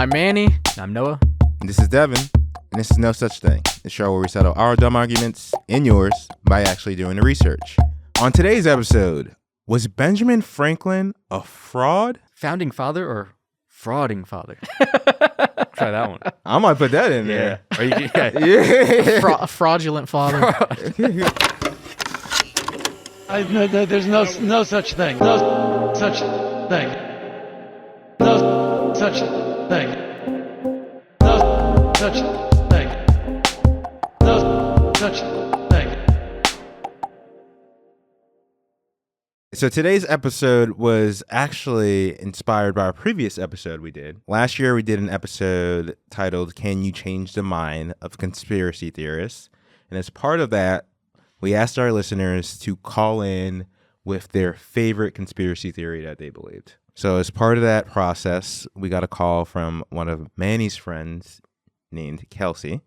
I'm Manny. I'm Noah. And this is Devin. And this is No Such Thing, the show where we settle our dumb arguments and yours by actually doing the research. On today's episode, was Benjamin Franklin a fraud? Founding father or frauding father? Try that one. I might put that in there. Or you, yeah. Fraudulent father. There's no such thing. No such thing. No such thing. No such thing. No such thing. So today's episode was actually inspired by a previous episode we did. Last year we did an episode titled Can You Change the Mind of Conspiracy Theorists? And as part of that, we asked our listeners to call in with their favorite conspiracy theory that they believed. So as part of that process, we got a call from one of Manny's friends named Kelsey.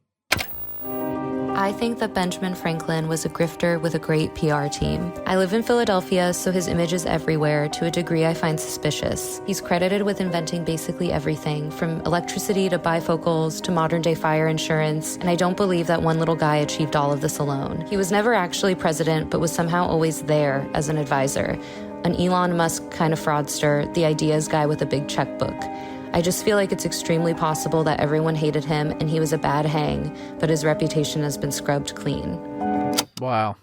I think that Benjamin Franklin was a grifter with a great PR team. I live in Philadelphia, so his image is everywhere to a degree I find suspicious. He's credited with inventing basically everything, from electricity to bifocals to modern-day fire insurance, and I don't believe that one little guy achieved all of this alone. He was never actually president, but was somehow always there as an advisor. An Elon Musk kind of fraudster, the ideas guy with a big checkbook. I just feel like it's extremely possible that everyone hated him and he was a bad hang, but his reputation has been scrubbed clean. Wow.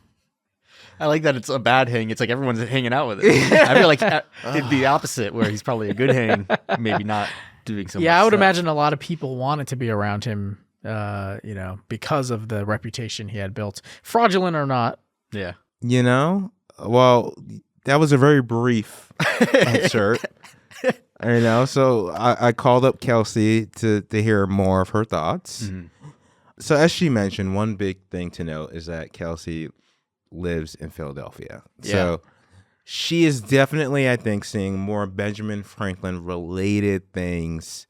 I like that it's a bad hang. It's like everyone's hanging out with it. I feel like it'd be the opposite, where he's probably a good hang, maybe not doing so much. Yeah, I would stuff. imagine a lot of people wanted to be around him, because of the reputation he had built. Fraudulent or not. Yeah. You know, well, that was a very brief excerpt. So I called up Kelsey to hear more of her thoughts. Mm-hmm. So as she mentioned, one big thing to note is that Kelsey lives in Philadelphia. Yeah. So she is definitely, I think, seeing more Benjamin Franklin related things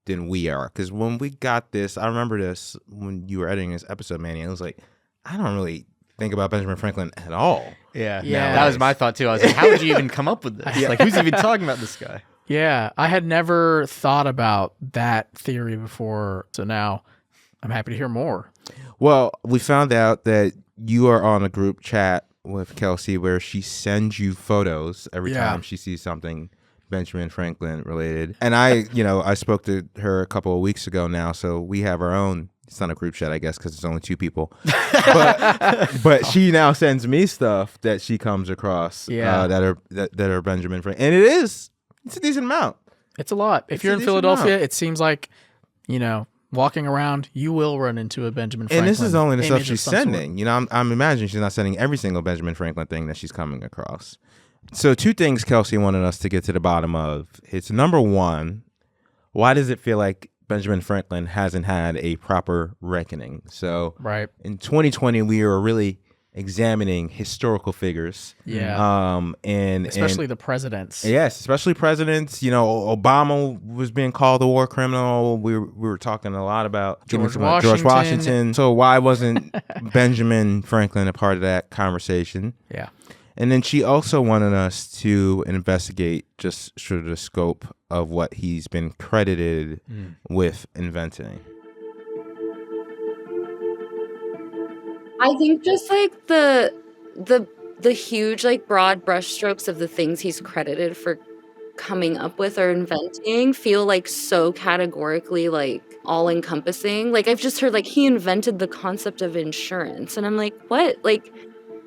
than we are. Because when we got this, I remember this when you were editing this episode, Manny, I was like, I don't really think about Benjamin Franklin at all. Yeah. Yeah. That was my thought too. I was like, how would you even come up with this? Like, who's even talking about this guy? Yeah, I had never thought about that theory before, so now I'm happy to hear more. Well, we found out that you are on a group chat with Kelsey where she sends you photos every time she sees something Benjamin Franklin related. And I spoke to her a couple of weeks ago now, so we have our own. It's not a group chat, I guess, because it's only two people. But she now sends me stuff that she comes across that are Benjamin Franklin, and it's a decent amount. It's a lot. If you're in Philadelphia, it seems like, walking around, you will run into a Benjamin Franklin. And this is only the stuff image she's of some sort. sending. I'm imagining she's not sending every single Benjamin Franklin thing that she's coming across. So two things Kelsey wanted us to get to the bottom of. It's number one, why does it feel like Benjamin Franklin hasn't had a proper reckoning? So right. In 2020, we are really examining historical figures. Yeah. And especially the presidents. Yes, especially presidents. Obama was being called a war criminal. We were talking a lot about George Washington. So why wasn't Benjamin Franklin a part of that conversation? Yeah. And then she also wanted us to investigate just sort of the scope of what he's been credited with inventing. I think just like the huge like broad brushstrokes of the things he's credited for coming up with or inventing feel like so categorically like all encompassing. Like I've just heard like he invented the concept of insurance, and I'm like, what? Like,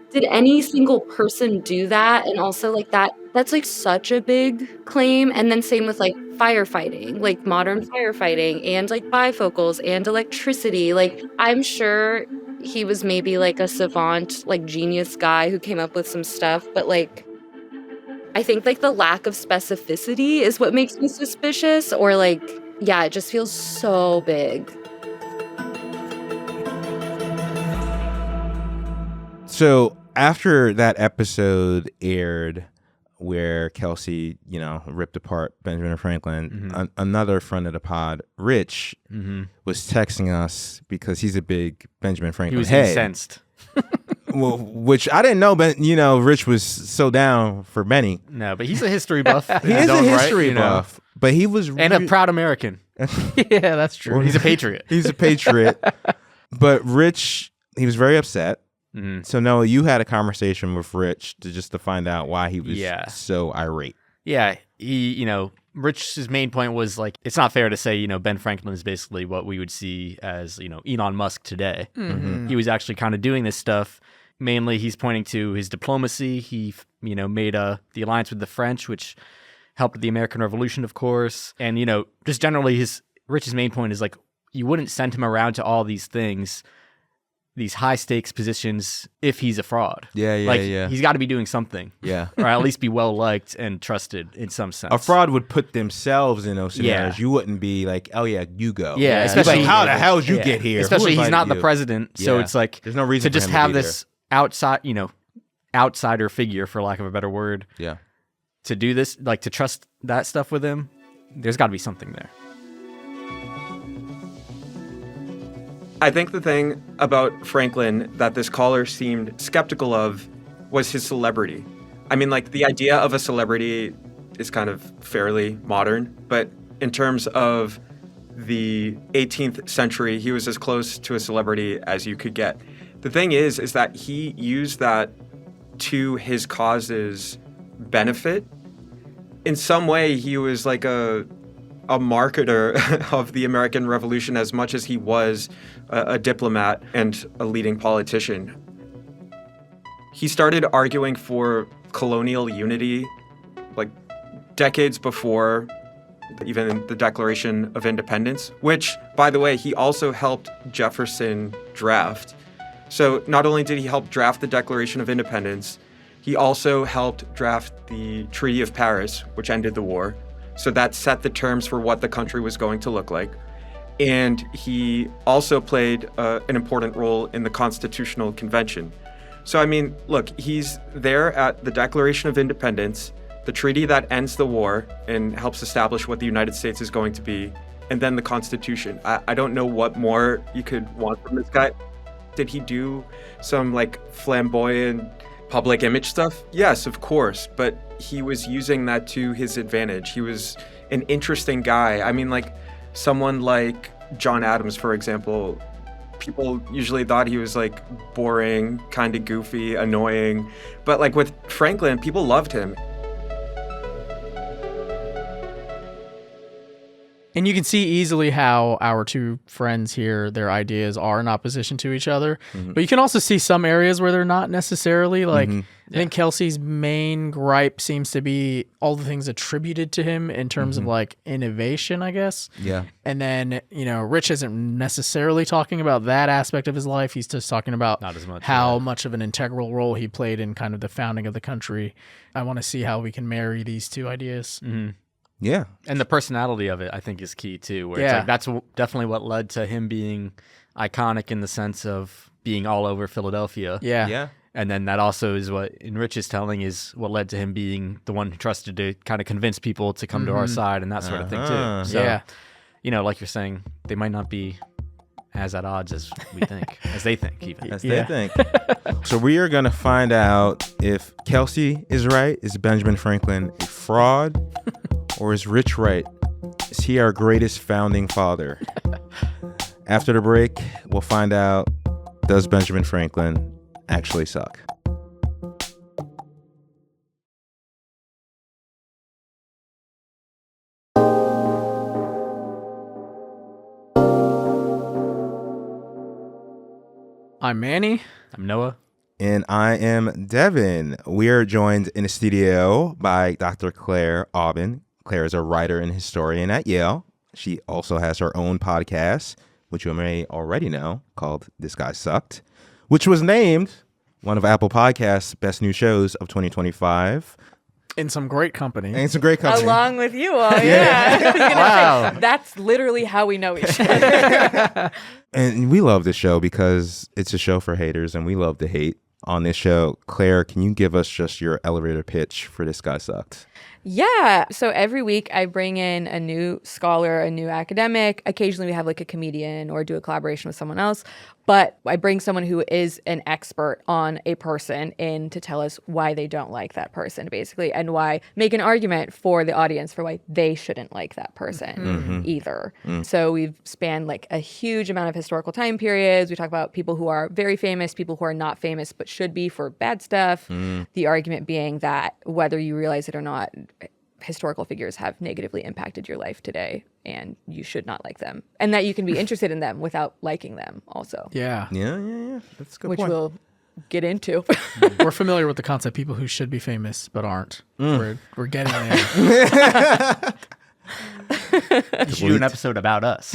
did any single person do that? And also like that's like such a big claim. And then same with like firefighting, like modern firefighting and like bifocals and electricity. Like I'm sure he was maybe like a savant, like genius guy who came up with some stuff, but like I think like the lack of specificity is what makes me suspicious, or like, yeah, it just feels so big. So after that episode aired where Kelsey, ripped apart Benjamin Franklin, another friend of the pod, Rich, was texting us because he's a big Benjamin Franklin He was head. incensed. Well, which I didn't know, but Rich was so down for Benny. No, but he's a history buff. He is a history buff, but he was and a proud American. Yeah, that's true. He's a patriot. He's a patriot. But Rich, he was very upset. Mhm. So Noah, you had a conversation with Rich to find out why he was Yeah. so irate. Yeah, Rich's main point was like, it's not fair to say, Ben Franklin is basically what we would see as, Elon Musk today. Mhm. He was actually kind of doing this stuff. Mainly, he's pointing to his diplomacy. He, made the alliance with the French, which helped the American Revolution, of course. And, just generally, Rich's main point is like, you wouldn't send him around to all these things, these high stakes positions, if he's a fraud. Yeah. He's got to be doing something. Yeah. Or at least be well liked and trusted in some sense. A fraud would put themselves in those scenarios. Yeah. You wouldn't be like, oh yeah, you go. Yeah, You'd be especially- like, how the hell did you get here? Who Especially he's invited not the you? president, so Yeah. it's like There's no reason to for just him to have be this outsider figure, for lack of a better word, there. Yeah. to do this, like to trust that stuff with him. There's got to be something there. I think the thing about Franklin that this caller seemed skeptical of was his celebrity. I mean, like, the idea of a celebrity is kind of fairly modern, but in terms of the 18th century, he was as close to a celebrity as you could get. The thing is that he used that to his cause's benefit. In some way, he was like a marketer of the American Revolution as much as he was a diplomat and a leading politician. He started arguing for colonial unity like decades before even the Declaration of Independence, which, by the way, he also helped Jefferson draft. So not only did he help draft the Declaration of Independence, he also helped draft the Treaty of Paris, which ended the war. So that set the terms for what the country was going to look like. And he also played an important role in the Constitutional Convention. So, I mean, look, he's there at the Declaration of Independence, the treaty that ends the war and helps establish what the United States is going to be, and then the Constitution. I don't know what more you could want from this guy. Did he do some, like, flamboyant public image stuff? Yes, of course, but he was using that to his advantage. He was an interesting guy. I mean, like, someone like John Adams, for example, people usually thought he was like boring, kind of goofy, annoying. But like with Franklin, people loved him. And you can see easily how our two friends here, their ideas are in opposition to each other. Mm-hmm. But you can also see some areas where they're not necessarily. Like, Mhm. I think Kelsey's main gripe seems to be all the things attributed to him in terms of like innovation, I guess. Yeah. And then, Rich isn't necessarily talking about that aspect of his life. He's just talking about Not as much, how yeah. much of an integral role he played in kind of the founding of the country. I want to see how we can marry these two ideas. Mm-hmm. Yeah. And the personality of it, I think, is key too. Where Yeah. it's like, that's definitely what led to him being iconic in the sense of being all over Philadelphia. Yeah. Yeah. And then that also is what, in Rich's telling, is what led to him being the one who trusted to kind of convince people to come to our side and that sort of thing Uh-huh. too. So, Yeah. like you're saying, they might not be as at odds as we think, as they think even. As Yeah. they think. So we are going to find out if Kelsey is right. Is Benjamin Franklin a fraud? Or is Rich right? Is he our greatest founding father? After the break, we'll find out, does Benjamin Franklin actually suck? I'm Manny. I'm Noah. And I am Devin. We are joined in the studio by Dr. Claire Aubin. Claire is a writer and historian at Yale. She also has her own podcast, which you may already know, called This Guy Sucked, which was named one of Apple Podcasts' best new shows of 2025. In some great company. And it's a great company. Along with you all, yeah. I was gonna Wow. say, that's literally how we know each other. And we love this show because it's a show for haters, and we love to hate. On this show, Claire, can you give us just your elevator pitch for This Guy Sucked? Yeah. So every week I bring in a new scholar, a new academic. Occasionally we have like a comedian or do a collaboration with someone else. But I bring someone who is an expert on a person in to tell us why they don't like that person, basically, and why make an argument for the audience for why they shouldn't like that person either. So we've spanned like a huge amount of historical time periods. We talk about people who are very famous, people who are not famous but should be for bad stuff. The argument being that whether you realize it or not, historical figures have negatively impacted your life today and you should not like them, and that you can be interested in them without liking them also. Yeah. Yeah. That's a good Which point. we'll get into. We're familiar with the concept people who should be famous but aren't. We're getting there. You should do an episode about us.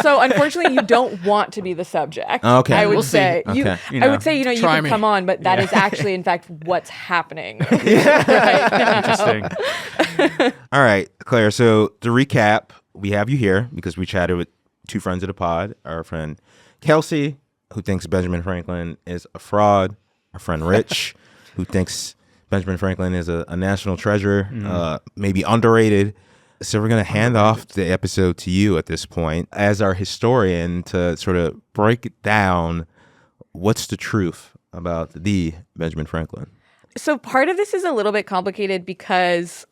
So unfortunately you don't want to be the subject. Okay. I would We'll see. say Okay. You I know, would say, you try can me. come on, but that is actually in fact what's happening. right now. Interesting. All right, Claire. So to recap, we have you here because we chatted with two friends of the pod. Our friend Kelsey, who thinks Benjamin Franklin is a fraud. Our friend Rich, who thinks Benjamin Franklin is a national treasure, maybe underrated. So we're going to hand off the episode to you at this point as our historian to sort of break down what's the truth about the Benjamin Franklin. So part of this is a little bit complicated because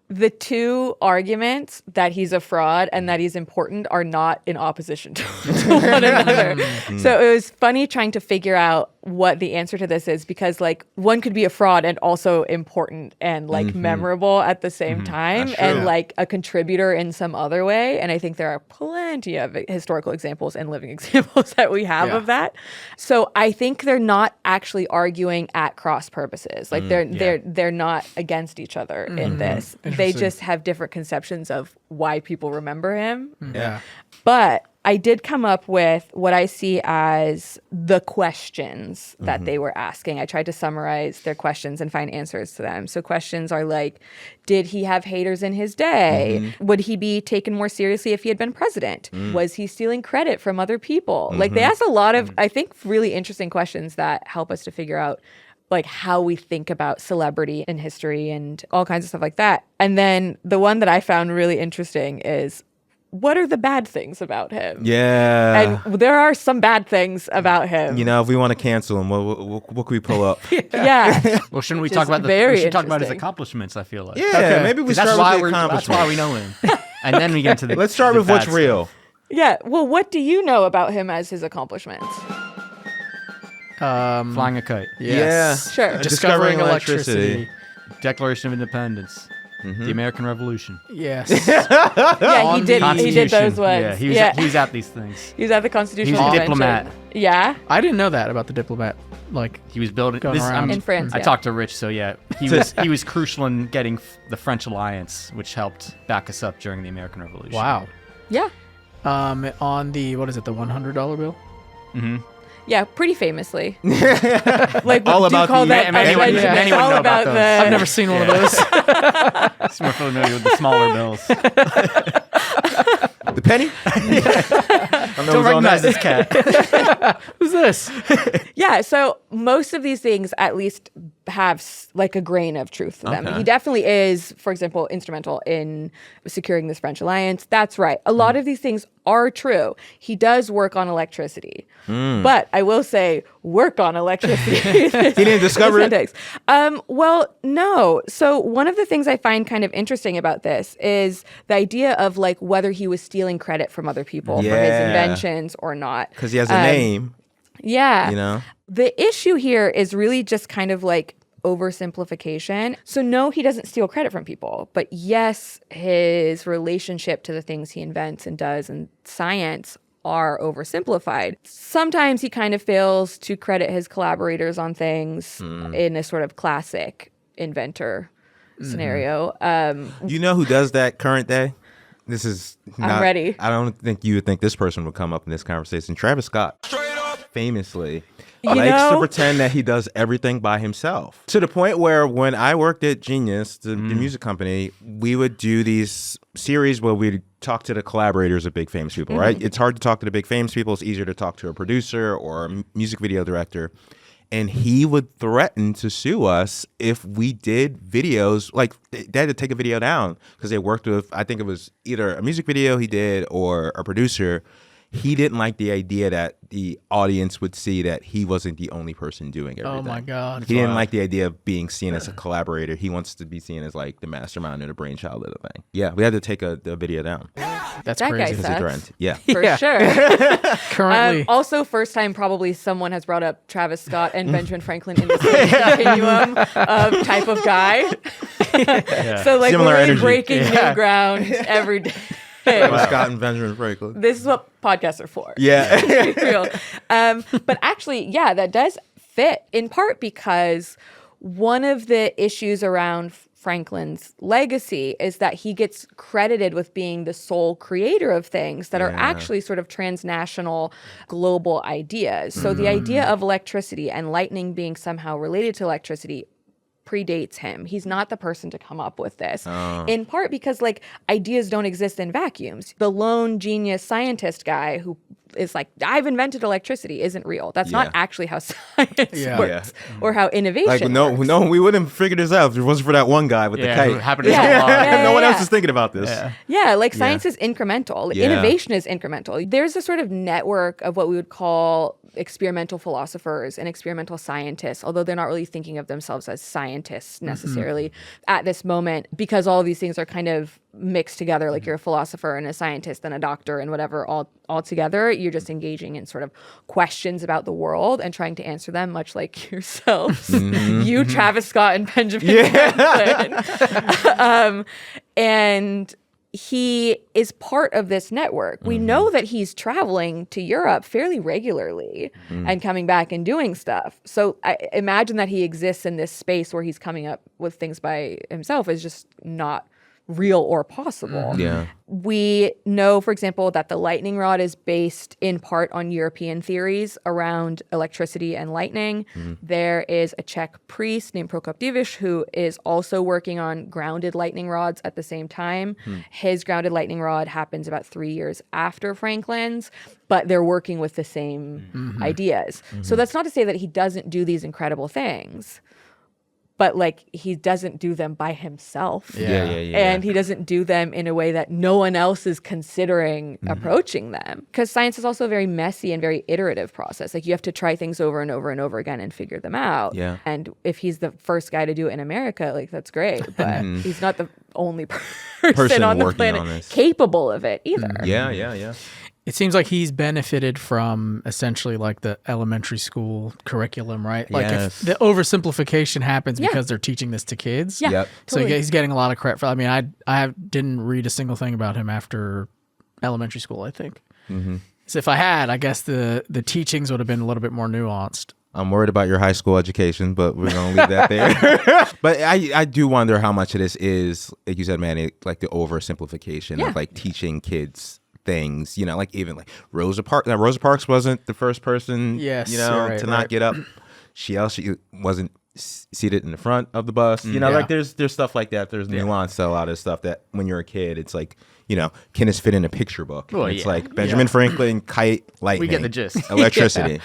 the two arguments that he's a fraud and that he's important are not in opposition to one another. So it was funny trying to figure out what the answer to this is, because like one could be a fraud and also important and like memorable at the same time and like a contributor in some other way. And I think there are plenty of historical examples and living examples that we have of that. So I think they're not actually arguing at cross purposes. Like they're not against each other in this. They just have different conceptions of why people remember him. Yeah. But I did come up with what I see as the questions that they were asking. I tried to summarize their questions and find answers to them. So questions are like, did he have haters in his day? Would he be taken more seriously if he had been president? Was he stealing credit from other people? Like they asked a lot of, I think, really interesting questions that help us to figure out like how we think about celebrity in history and all kinds of stuff like that. And then the one that I found really interesting is, what are the bad things about him? Yeah. And there are some bad things about him. You know, if we want to cancel him, what can we pull up? Yeah. Well, shouldn't we Which talk is about very we should talk about his interesting. accomplishments, I feel like. Yeah, maybe we 'Cause start that's with why the that's accomplishments. why we know him. And then we get into the Let's start the with what's bad real. Yeah. Well, what do you know about him as his accomplishments? stuff. Flying a kite. Yes. Sure. Discovering electricity. Declaration of Independence. The American Revolution. Yes. Yeah, On he the did Constitution. those ones. Yeah, he was at these things. He was at the He Constitutional was a Convention. diplomat. Yeah. I didn't know that about the diplomat. Like, He was building Going around. In France, I yeah. talked to Rich, so yeah, he was crucial in getting the French alliance, which helped back us up during the American Revolution. wow. Yeah. On the, what is it, the $100 bill? Yeah, pretty famously. Like, All do you about call the- that anyone- it's anyone all know about about those? the. I've never seen one of those. It's more familiar with the smaller bills. The penny? Don't recognize this cat. Who's this? Yeah, so most of these things at least have like a grain of truth to them. Okay. He definitely is, for example, instrumental in securing this French alliance. That's right. A lot of these things are true. He does work on electricity. But I will say, work on electricity. He didn't discover it? Well, no. So one of the things I find kind of interesting about this is the idea of like whether he was stealing credit from other people for his Yeah. inventions or not. Because he has a name, Yeah. you know? The issue here is really just kind of like oversimplification. So no, he doesn't steal credit from people, but yes, his relationship to the things he invents and does in science are oversimplified. Sometimes he kind of fails to credit his collaborators on things in a sort of classic inventor scenario. You know who does that current day? This is not, I'm ready. I don't think you would think this person would come up in this conversation. Travis Scott. Famously You likes to know? pretend that he does everything by himself. To the point where when I worked at Genius, the music company, we would do these series where we'd talk to the collaborators of big famous people, right? It's hard to talk to the big famous people. It's easier to talk to a producer or a music video director. And he would threaten to sue us if we did videos. Like, they had to take a video down because they worked with, I think it was either a music video he did or a producer. He didn't like the idea that the audience would see that he wasn't the only person doing everything. Oh my God. He didn't like the idea of being seen as a collaborator. He wants to be seen as like the mastermind or the brainchild of the thing. Yeah, we had to take the video down. That's That guy crazy. Because of sucks. threat. Yeah. For Yeah. sure. Currently, Also, first time probably someone has brought up Travis Scott and Benjamin Franklin in the same continuum of type of guy. So like Similar we're really energy. breaking new ground every day. Scott and Benjamin Franklin. This is what podcasts are for. Yeah. Let's be real. But actually, yeah, that does fit in part because one of the issues around Franklin's legacy is that he gets credited with being the sole creator of things that are actually sort of transnational global ideas. So the idea of electricity and lightning being somehow related to electricity predates him. He's not the person to come up with this. In part because like ideas don't exist in vacuums. The lone genius scientist guy who is like, I've invented electricity isn't real. That's not actually how science works or how innovation Like, works. no, we wouldn't have figured this out if it wasn't for that one guy with the It kite. happened to Yeah. a lot. Yeah. No one else is thinking about this. Yeah, like science is incremental. Yeah. Innovation is incremental. There's a sort of network of what we would call experimental philosophers and experimental scientists, although they're not really thinking of themselves as scientists necessarily at this moment, because all of these things are kind of mixed together. Like you're a philosopher and a scientist and a doctor and whatever all together. You're just engaging in sort of questions about the world and trying to answer them, much like yourselves. You, Travis Scott, and Benjamin Franklin. And he is part of this network. We know that he's traveling to Europe fairly regularly and coming back and doing stuff. So I imagine that he exists in this space where he's coming up with things by himself is just not real or possible. Yeah. We know, for example, that the lightning rod is based in part on European theories around electricity and lightning. There is a Czech priest named Prokop Divish who is also working on grounded lightning rods at the same time. His grounded lightning rod happens about 3 years after Franklin's, but they're working with the same ideas. So that's not to say that he doesn't do these incredible things, but like he doesn't do them by himself. Yeah. And he doesn't do them in a way that no one else is considering approaching them. Because science is also a very messy and very iterative process. Like you have to try things over and over and over again and figure them out. Yeah. And if he's the first guy to do it in America, like that's great. But he's not the only person on the working planet on this. capable of it either. Yeah. it seems like he's benefited from essentially like the elementary school curriculum, right? Like Yes. if the oversimplification happens Yeah. because they're teaching this to kids. Yeah. Yep. So totally. he's getting a lot of credit for. I mean, I didn't read a single thing about him after elementary school. I think. Mm-hmm. So if I had, I guess the teachings would have been a little bit more nuanced. I'm worried about your high school education, but we're gonna leave that there. But I do wonder how much of this is, like you said, Manny, like the oversimplification Yeah. of like teaching kids things. You know, like even like Rosa Parks. Now, Rosa Parks wasn't the first person, Yes, you know, right, to not right. get up. She wasn't seated in the front of the bus. You know, Yeah. like there's stuff like that. There's nuance to a lot of stuff that when you're a kid, it's like, you know, can this fit in a picture book? Well, And it's yeah. like Benjamin Franklin, kite, lightning. We get the gist. Electricity.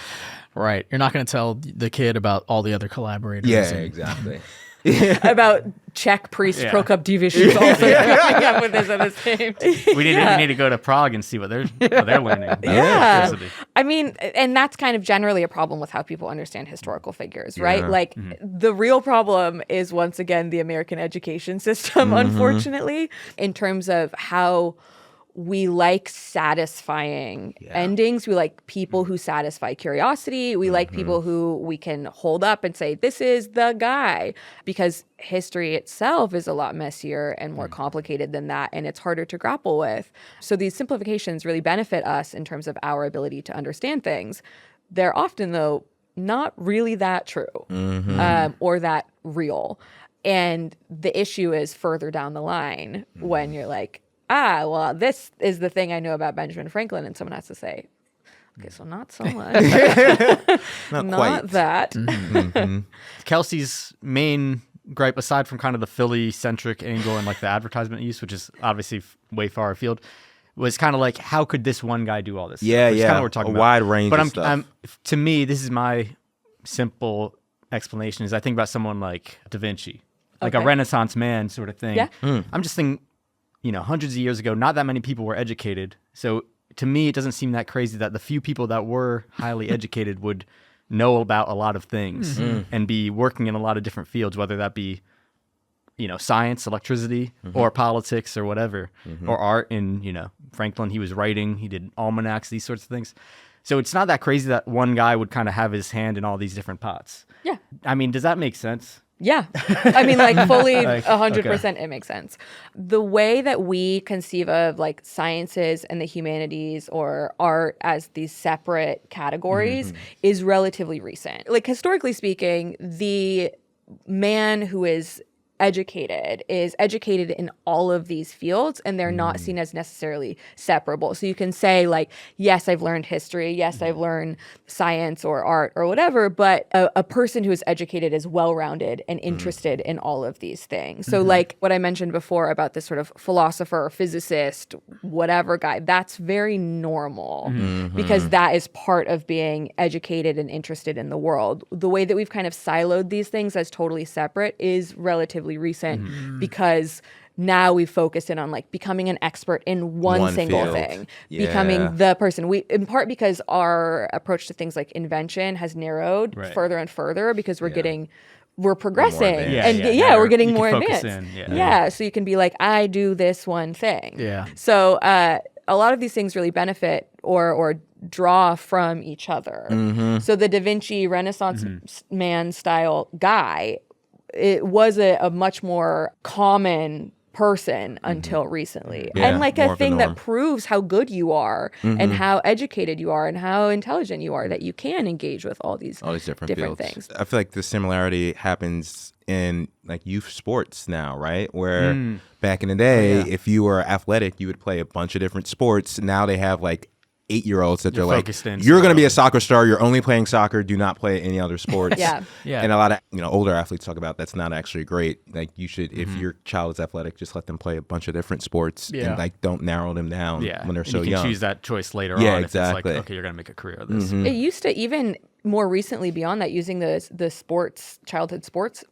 Right. You're not going to tell the kid about all the other collaborators. Yeah, and- exactly. About Czech priest Yeah. Prokop Divish who's also coming up with this at the same We need to go to Prague and see what they're learning. about Yeah. electricity. I mean, and that's kind of generally a problem with how people understand historical figures, right? Yeah. Like the real problem is once again the American education system, unfortunately, in terms of how we like satisfying endings. We like people who satisfy curiosity. We like people who we can hold up and say, this is the guy. Because history itself is a lot messier and more complicated than that. And it's harder to grapple with. So these simplifications really benefit us in terms of our ability to understand things. They're often, though, not really that true or that real. And the issue is further down the line when you're like, well, this is the thing I know about Benjamin Franklin. And someone has to say, okay, so not so much. Not Not quite. that. Kelsey's main gripe, aside from kind of the Philly-centric angle and like the advertisement use, which is obviously way far afield, was kind of like, how could this one guy do all this? Yeah, Which is yeah. kind of what we're talking A about. wide range but of stuff. to me, this is my simple explanation is I think about someone like Da Vinci, like a Okay. Renaissance man sort of thing. Yeah. I'm just thinking, hundreds of years ago, not that many people were educated. So to me, it doesn't seem that crazy that the few people that were highly educated would know about a lot of things and be working in a lot of different fields, whether that be, science, electricity, or politics or whatever, or art. In, Franklin, he was writing, he did almanacs, these sorts of things. So it's not that crazy that one guy would kind of have his hand in all these different pots. Yeah. I mean, does that make sense? Yeah. I mean, like fully Like, 100% it makes sense. The way that we conceive of like sciences and the humanities or art as these separate categories is relatively recent. Like historically speaking, the man who is educated in all of these fields, and they're not seen as necessarily separable. So you can say like, yes, I've learned history. Yes, I've learned science or art or whatever, but a person who is educated is well-rounded and interested in all of these things. So like what I mentioned before about this sort of philosopher, physicist, whatever guy, that's very normal because that is part of being educated and interested in the world. The way that we've kind of siloed these things as totally separate is relatively recent because now we focus in on like becoming an expert in one single field. thing, Yeah. becoming the person. We, in part because our approach to things like invention has narrowed further and further because we're progressing advanced. and now we're getting you can more focus advanced. in, Yeah, so you can be like, I do this one thing. Yeah. So a lot of these things really benefit or draw from each other. So the Da Vinci Renaissance man style guy, it was a much more common person until recently. Yeah, and like more a of the thing that norm. proves how good you are and how educated you are and how intelligent you are, that you can engage with all these different fields. things. I feel like the similarity happens in like youth sports now, right? Where back in the day, if you were athletic, you would play a bunch of different sports. Now they have like 8-year-olds that You're they're like, focused in you're going to be a something. soccer star. You're only playing soccer. Do not play any other sports. Yeah. Yeah. And a lot of older athletes talk about that's not actually great. Like you should, if your child is athletic, just let them play a bunch of different sports Yeah. and like don't narrow them down when they're And so you can young. choose that choice later Yeah, on. exactly. If it's like, okay, you're going to make a career of this. It used to, even more recently beyond that, using the sports, childhood sports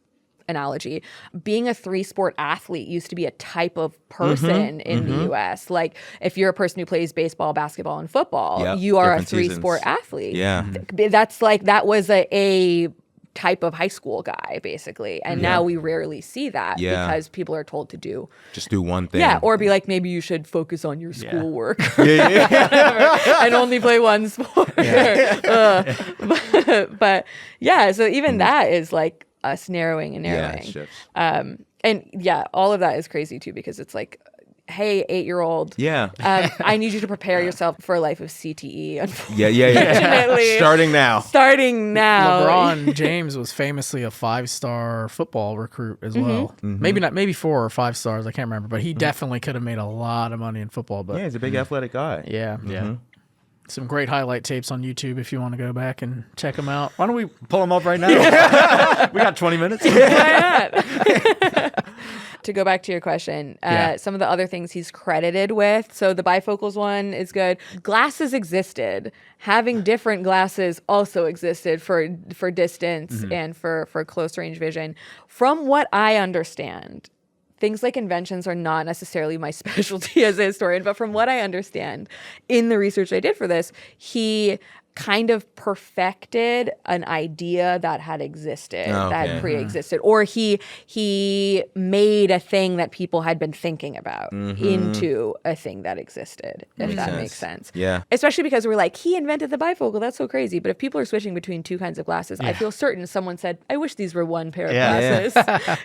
analogy, being a 3-sport athlete used to be a type of person in the US. Like if you're a person who plays baseball, basketball, and football, Yep, you are a different 3-sport seasons. athlete. Yeah. That's like, that was a type of high school guy basically. And now we rarely see that Yeah. because people are told to do Just do one thing. yeah, or be like, maybe you should focus on your schoolwork yeah. and only play one sport. But yeah, so even that is like us narrowing and Yeah, narrowing. it shifts. And yeah, all of that is crazy too, because it's like, hey, 8-year-old, Yeah. I need you to prepare yourself for a life of CTE. Yeah. Unfortunately, Starting now. starting now. LeBron James was famously a 5-star football recruit as well. Maybe 4 or 5 stars. I can't remember, but he definitely could have made a lot of money in football. But Yeah, he's a big athletic guy. yeah. Some great highlight tapes on YouTube if you want to go back and check them out. Why don't we pull them up right now? We got 20 minutes. Why not? To go back to your question, some of the other things he's credited with. So the bifocals one is good. Glasses existed. Having different glasses also existed for distance and for close range vision. From what I understand, things like inventions are not necessarily my specialty as a historian, but from what I understand in the research I did for this, he kind of perfected an idea that had existed, that had pre-existed, or he made a thing that people had been thinking about into a thing that existed, if that makes sense. Yeah. Especially because we're like, he invented the bifocal, that's so crazy. But if people are switching between 2 kinds of glasses, I feel certain someone said, I wish these were one pair of glasses,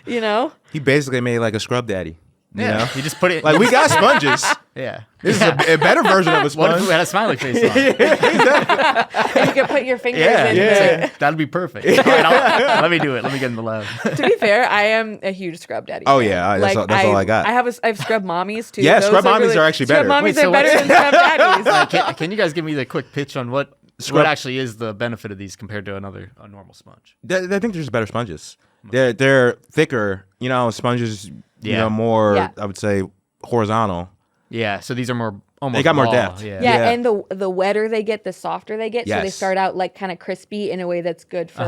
you know? He basically made like a scrub daddy. You know? You just put it. Like we got sponges. Yeah. This is a better version of a What if sponge. we had a smiley face on? And you can put your fingers in. Yeah. That'd be perfect. All right, let me do it. Let me get in the lab. To be fair, I am a huge scrub daddy. Oh, fan. yeah, that's all I got. I have scrub mommies too. Yeah, Those scrub mommies are actually better. Scrub mommies Wait, so are better what- than scrub daddies. Can you guys give me the quick pitch on what actually is the benefit of these compared to a normal sponge? I think there's better sponges. They're thicker. Sponges. Yeah. More. Yeah. I would say horizontal. Yeah. So these are more almost They got more raw, depth. Yeah. Yeah, and the wetter they get, the softer they get. So they Yes. start out like kind of crispy in a way that's good for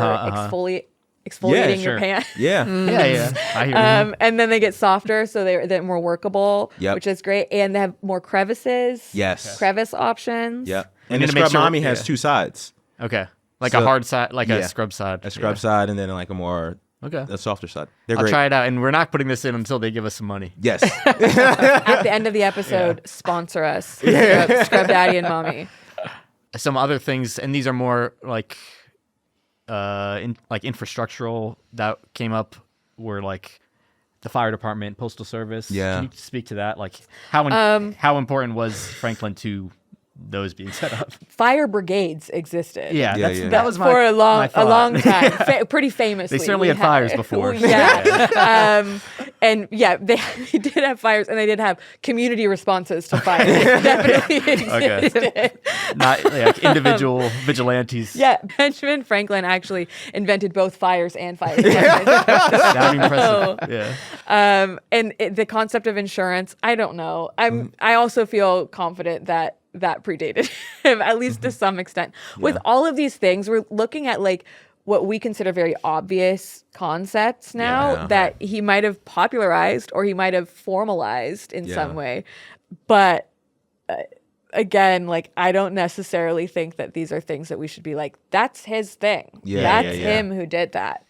exfoliating sure. your pan. Yeah. Yeah. I hear you. And then they get softer, so they're more workable, Yep. which is great. And they have more crevices. Yes. Crevice options. Yep. We And need the to make scrub sure- mommy has yeah. 2 sides. Okay. Like So- a hard side, like yeah. a scrub side. A scrub side and then like a more Okay. a softer side. They're I'll great. try it out, and we're not putting this in until they give us some money. Yes. At the end of the episode, sponsor us. Scrub Daddy and Mommy. Some other things, and these are more like like infrastructural that came up, were like the fire department, postal service. Yeah. Can you speak to that? Like how important was Franklin to those being set up? Fire brigades existed. Yeah, Yeah. that was my For a my thought. long time, pretty famously. They certainly We had fires before. Yeah, and yeah, they did have fires, and they did have community responses to fires. It definitely existed. Not like individual vigilantes. Yeah, Benjamin Franklin actually invented both fires and fire departments. That'd be impressive. Yeah. And the concept of insurance, I don't know. I also feel confident that predated him, at least to some extent. With all of these things, we're looking at like what we consider very obvious concepts now Yeah. that he might have popularized or he might have formalized in some way. But again, like, I don't necessarily think that these are things that we should be like, that's his thing. Yeah, That's yeah. him who did that.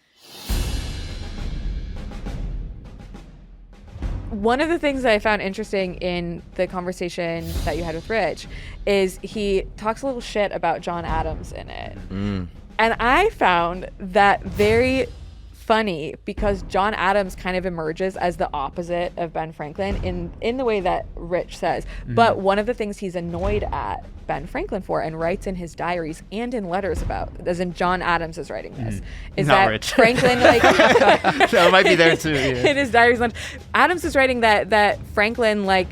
One of the things that I found interesting in the conversation that you had with Rich is he talks a little shit about John Adams in it. And I found that very funny because John Adams kind of emerges as the opposite of Ben Franklin in the way that Rich says. But one of the things he's annoyed at Ben Franklin for and writes in his diaries and in letters about, as in John Adams is writing this, is Not that Rich. Franklin like So it might be there too. Yeah. in his diaries. Adams is writing that Franklin like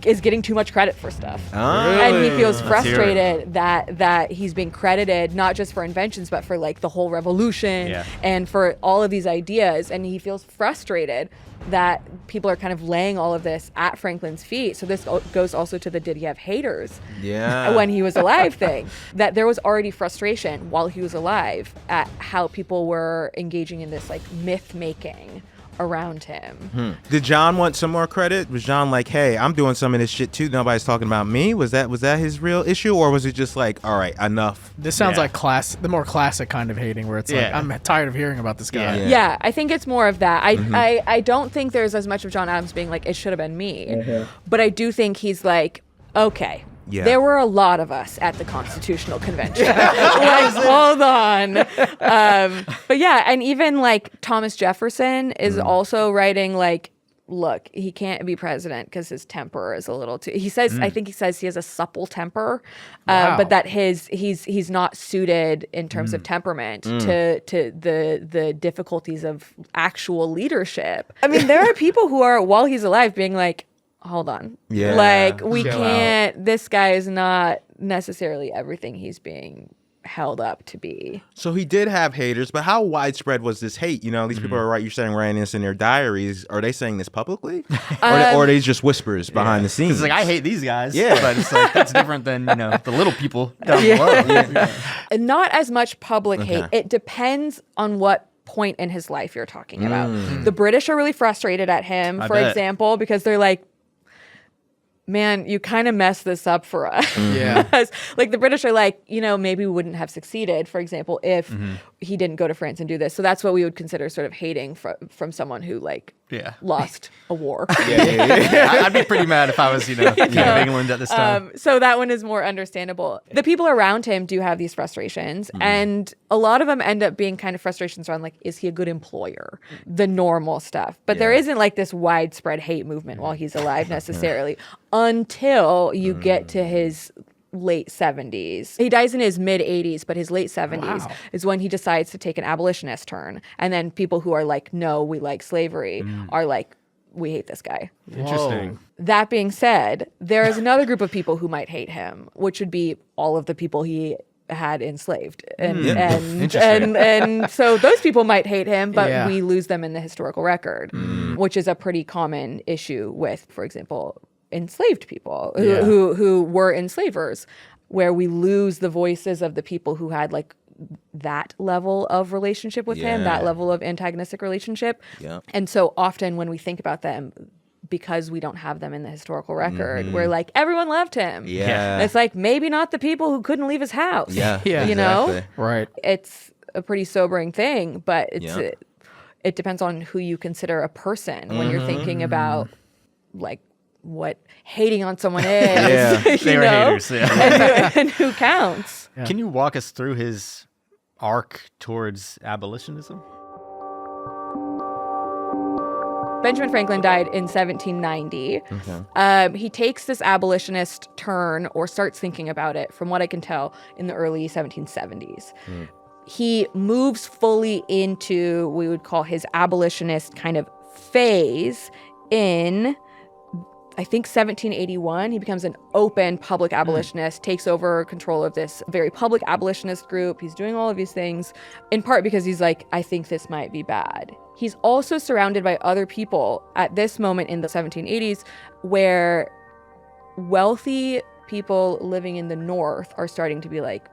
is getting too much credit for stuff, and he feels Let's hear it. frustrated that he's being credited not just for inventions but for like the whole revolution Yeah. and for all of these ideas, and he feels frustrated that people are kind of laying all of this at Franklin's feet. So this goes also to the did he have haters Yeah. when he was alive thing, that there was already frustration while he was alive at how people were engaging in this like myth making around him. Did John want some more credit? Was John like, "Hey, I'm doing some of this shit too. Nobody's talking about me"? Was that his real issue, or was it just like, "All right, enough"? This sounds Yeah. like the more classic kind of hating, where it's like, Yeah. I'm tired of hearing about this guy. Yeah. Yeah, I think it's more of that. I don't think there's as much of John Adams being like, it should have been me. But I do think he's like, okay, Yeah. there were a lot of us at the Constitutional Convention. Like, hold on. But yeah, and even like Thomas Jefferson is also writing like, look, he can't be president because his temper is a little too. He says, I think he says he has a supple temper, Wow. but that he's not suited in terms of temperament to the difficulties of actual leadership. I mean, there are people who are while he's alive being like, hold on, Yeah. like we Chill can't. This guy is not necessarily everything he's being held up to be. So he did have haters, but how widespread was this hate? You know, these people are you're saying writing this in their diaries. Are they saying this publicly, or are they just whispers behind the scenes? It's like, I hate these guys. Yeah. But it's like, that's different than, the little people down below. And not as much public hate. Okay. It depends on what point in his life you're talking about. The British are really frustrated at him, I for bet. example, because they're like, man, you kind of messed this up for us. Yeah. Like the British are like, maybe we wouldn't have succeeded, for example, if he didn't go to France and do this. So that's what we would consider sort of hating from someone who like Yeah. lost a war. I'd be pretty mad if I was, King of England at this time. So that one is more understandable. The people around him do have these frustrations, and a lot of them end up being kind of frustrations around like, is he a good employer? The normal stuff. But there isn't like this widespread hate movement while he's alive necessarily until you get to his late 70s. He dies in his mid 80s, but his late 70s Wow. is when he decides to take an abolitionist turn. And then people who are like, no, we like slavery are like, we hate this guy. Interesting. That being said, there is another group of people who might hate him, which would be all of the people he had enslaved. And so those people might hate him, but Yeah. we lose them in the historical record, which is a pretty common issue with, for example, enslaved people Yeah. who were enslavers, where we lose the voices of the people who had like that level of relationship with him, that Yeah. level of antagonistic relationship. Yeah. And so often when we think about them, because we don't have them in the historical record, we're like, everyone loved him. Yeah. And it's like, maybe not the people who couldn't leave his house. Yeah. Yeah. You know? Exactly. Right. It's a pretty sobering thing, but Yeah. it depends on who you consider a person when you're thinking about like what hating on someone is. Yeah. you They were know? haters. Yeah. And who counts. Yeah. Can you walk us through his arc towards abolitionism? Benjamin Franklin died in 1790. Okay. He takes this abolitionist turn or starts thinking about it, from what I can tell, in the early 1770s. He moves fully into what we would call his abolitionist kind of phase in, I think, 1781. He becomes an open public abolitionist, takes over control of this very public abolitionist group. He's doing all of these things, in part because he's like, I think this might be bad. He's also surrounded by other people at this moment in the 1780s where wealthy people living in the North are starting to be like,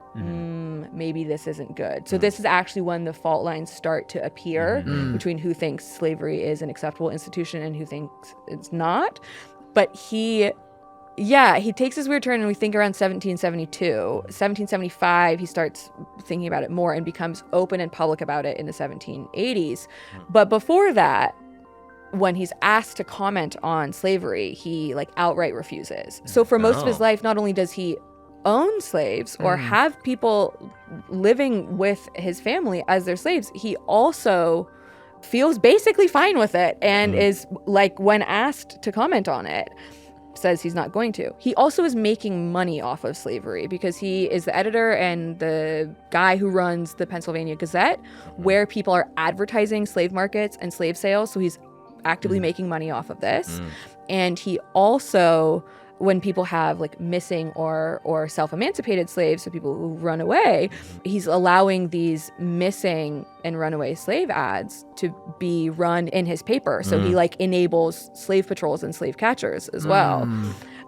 maybe this isn't good. So this is actually when the fault lines start to appear between who thinks slavery is an acceptable institution and who thinks it's not. But he takes this weird turn, and we think around 1772. 1775, he starts thinking about it more and becomes open and public about it in the 1780s. But before that, when he's asked to comment on slavery, he like outright refuses. So for most of his life, not only does he own slaves or have people living with his family as their slaves, he also feels basically fine with it and is like, when asked to comment on it, says he's not going to. He also is making money off of slavery because he is the editor and the guy who runs the Pennsylvania Gazette, where people are advertising slave markets and slave sales. So he's actively making money off of this. And he also, when people have like missing or self-emancipated slaves, so people who run away, he's allowing these missing and runaway slave ads to be run in his paper. So he like enables slave patrols and slave catchers as well.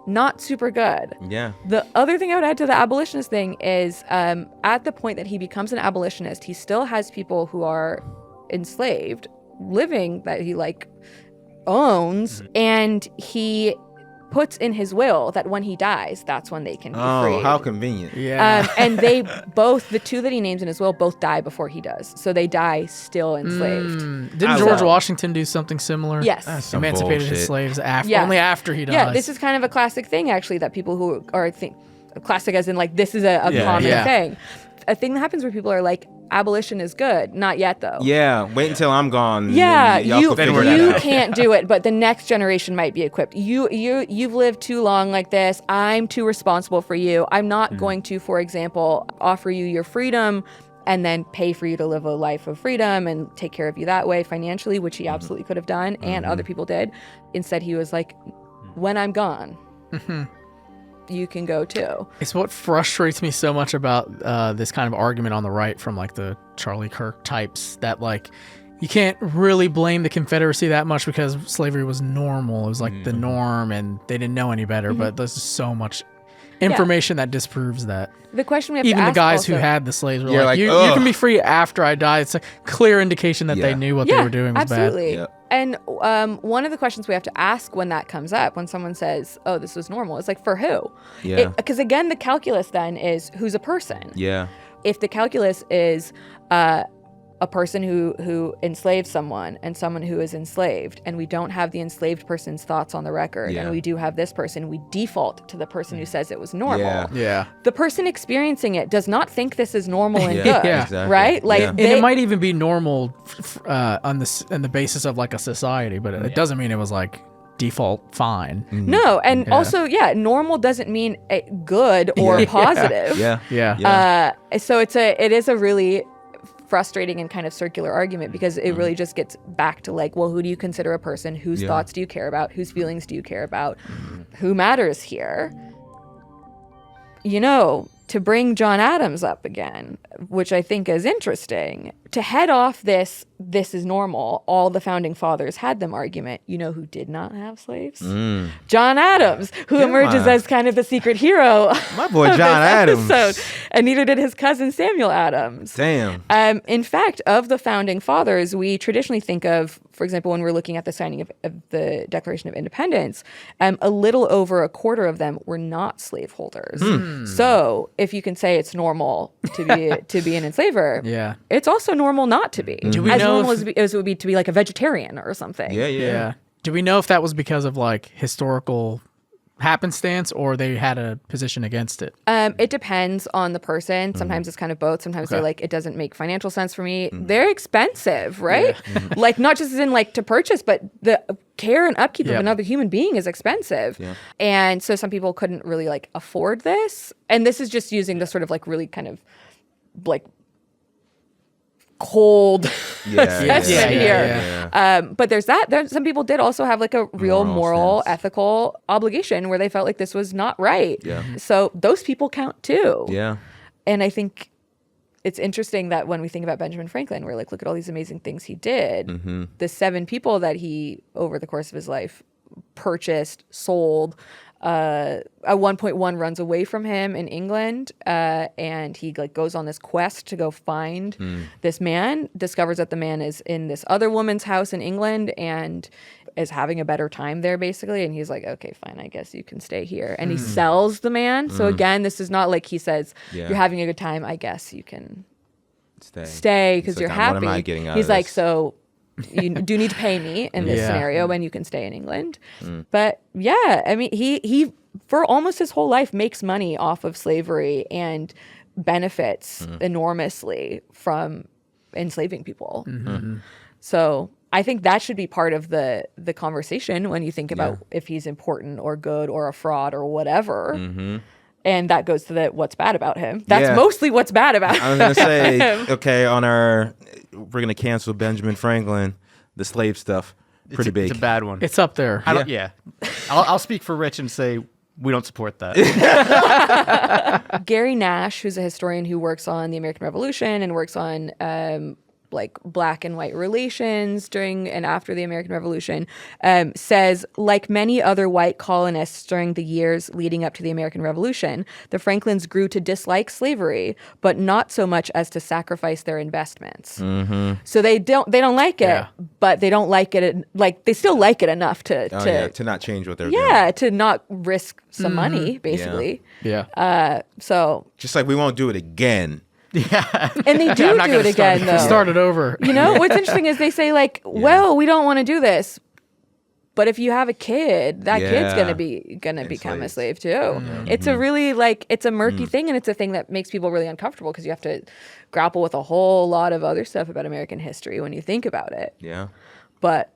Not super good. Yeah. The other thing I would add to the abolitionist thing is at the point that he becomes an abolitionist, he still has people who are enslaved living that he like owns, and he puts in his will that when he dies, that's when they can be Oh, freed. how convenient. Yeah. And they both, the two that he names in his will, both die before he does. So they die still enslaved. Didn't George Washington do something similar? Yes. That's some Emancipated his bullshit. slaves Yeah. only after he dies. Yeah, this is kind of a classic thing, actually, that people who are classic as in like this is a Yeah. common Yeah. thing. A thing that happens where people are like, abolition is good. Not yet, though. Yeah, wait until I'm gone. Yeah, and y'all you can figure that out. can't do it, but the next generation might be equipped. You've lived too long like this. I'm too responsible for you. I'm not going to, for example, offer you your freedom and then pay for you to live a life of freedom and take care of you that way financially, which he absolutely could have done, and other people did. Instead, he was like, when I'm gone, you can go too. It's what frustrates me so much about this kind of argument on the right from like the Charlie Kirk types, that like you can't really blame the Confederacy that much because slavery was normal. It was like the norm and they didn't know any better. But there's so much information that disproves that. The question we have Even to the ask guys also, who had the slaves were You're like, like, you "Ugh." can be free after I die. It's a clear indication that Yeah. they knew what they were doing was absolutely. Yeah. And one of the questions we have to ask when that comes up, when someone says, "Oh, this was normal," is like, for who? Yeah. Because again, the calculus then is who's a person. Yeah. If the calculus is a person who enslaves someone and someone who is enslaved, and we don't have the enslaved person's thoughts on the record, Yeah. and we do have this person, we default to the person who says it was normal. Yeah. Yeah. The person experiencing it does not think this is normal and Yeah, good, Yeah. exactly. right? Like, Yeah. And they- it might even be normal on the basis of like a society, but it doesn't mean it was like default fine. No, and also, normal doesn't mean good or Yeah. positive. Yeah. Yeah. So it is a really frustrating and kind of circular argument, because it really just gets back to like, well, who do you consider a person? Whose Yeah. thoughts do you care about? Whose feelings do you care about? Who matters here? You know, to bring John Adams up again, which I think is interesting, to head off this this is normal. All the founding fathers had them argument. You know who did not have slaves? John Adams, who emerges as kind of the secret hero. My boy of John this Adams. episode. And neither did his cousin Samuel Adams. Damn. In fact, of the founding fathers, we traditionally think of, for example, when we're looking at the signing of the Declaration of Independence, a little over a quarter of them were not slaveholders. So if you can say it's normal to be an enslaver, Yeah. it's also normal not to be. Do we as know normal if- as it would be to be like a vegetarian or something. Yeah. Do we know if that was because of like historical happenstance or they had a position against it? It depends on the person. Sometimes it's kind of both. Sometimes they're like, it doesn't make financial sense for me. They're expensive, right? Like not just as in like to purchase, but the care and upkeep of another human being is expensive. And so some people couldn't really like afford this. And this is just using the sort of like really kind of like cold assessment here. But there's that. Some people did also have like a real moral, ethical obligation where they felt like this was not right. So those people count too. And I think it's interesting that when we think about Benjamin Franklin, we're like, look at all these amazing things he did. The 7 people that he, over the course of his life, purchased, sold. At one point, one runs away from him in England, and he like goes on this quest to go find this man. Discovers that the man is in this other woman's house in England and is having a better time there, basically. And he's like, "Okay, fine, I guess you can stay here." And he sells the man. So again, this is not like he says, "You're having a good time. I guess you can stay because you're happy." What am I getting out He's of like, this? "So." You do need to pay me in this scenario and you can stay in England. But yeah, I mean, he for almost his whole life makes money off of slavery and benefits enormously from enslaving people. So I think that should be part of the conversation when you think about if he's important or good or a fraud or whatever. And that goes to the what's bad about him. That's mostly what's bad about I was gonna say, okay, we're gonna cancel Benjamin Franklin, the slave stuff. Pretty big. It's a bad one. It's up there. I don't, I'll speak for Rich and say we don't support that. Gary Nash, who's a historian who works on the American Revolution and works on like black and white relations during and after the American Revolution, says, like many other white colonists during the years leading up to the American Revolution, the Franklins grew to dislike slavery, but not so much as to sacrifice their investments. So they don't like it, but they don't like it like they still like it enough to not change what they're doing. to not risk some money, basically. So Just like we won't do it again. and they do it again, though. Start it over. You know, what's interesting is they say like, well, we don't want to do this. But if you have a kid, that kid's gonna become a slave too. It's a really like it's a murky thing, and it's a thing that makes people really uncomfortable because you have to grapple with a whole lot of other stuff about American history when you think about it. But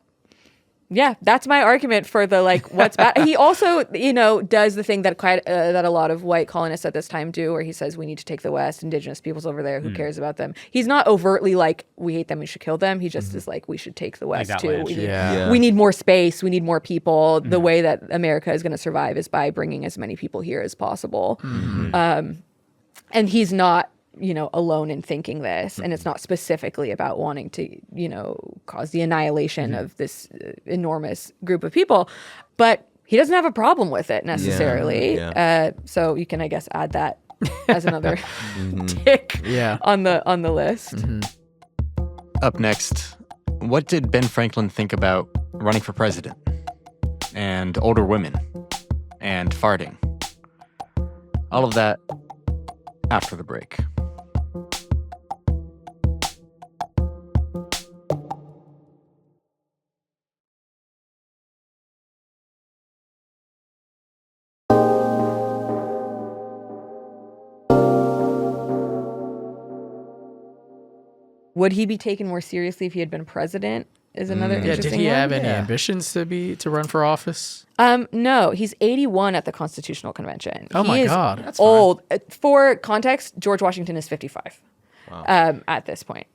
yeah, that's my argument for the like what's bad. He also, does the thing that that a lot of white colonists at this time do, where he says we need to take the West, indigenous peoples over there. Who cares about them? He's not overtly like we hate them, we should kill them. He just is like we should take the West too. We need more space. We need more people. The way that America is going to survive is by bringing as many people here as possible. And he's not alone in thinking this, and it's not specifically about wanting to, cause the annihilation of this enormous group of people, but he doesn't have a problem with it necessarily. So you can, I guess, add that as another tick on the list. Up next, what did Ben Franklin think about running for president and older women and farting? All of that after the break. Would he be taken more seriously if he had been president? Is another interesting Did he one. have any ambitions to run for office? No, he's 81 at the Constitutional Convention. Oh my He is God, that's old. For context, George Washington is 55 at this point.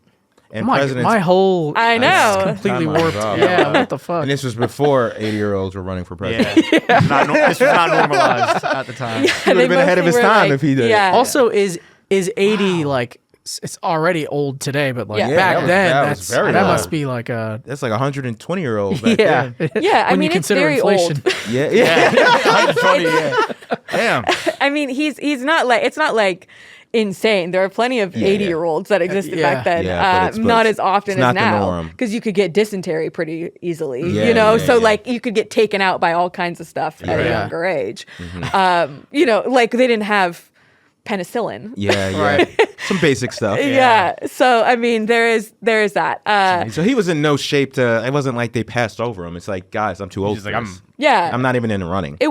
And My whole I know. completely Oh my warped. God. Yeah, what the fuck? And this was before 80-year-olds were running for president. This was not normalized at the time. He would have been ahead of his time if he did. Yeah. Also, is 80 like it's already old today, but like Yeah. back that was- then, that was that's very that old. must be like a That's like 120-year-old back Yeah. then. Yeah, I when mean, you it's consider very inflation. old. Yeah. Funny, yeah. Damn. I mean, he's not like, it's not like insane. There are plenty of 80-year-olds that existed Yeah. back then. Yeah, but Not as often it's not as the now, norm. because you could get dysentery pretty easily. Yeah, you know, yeah, so yeah. like you could get taken out by all kinds of stuff at a Yeah. younger age. Mm-hmm. You know, like they didn't have penicillin. Yeah. Right. Some basic stuff. Yeah. So I mean, there is that. So he was in no shape to. It wasn't like they passed over him. It's like, guys, I'm too old He's for like, this. Yeah. I'm not even in the running. That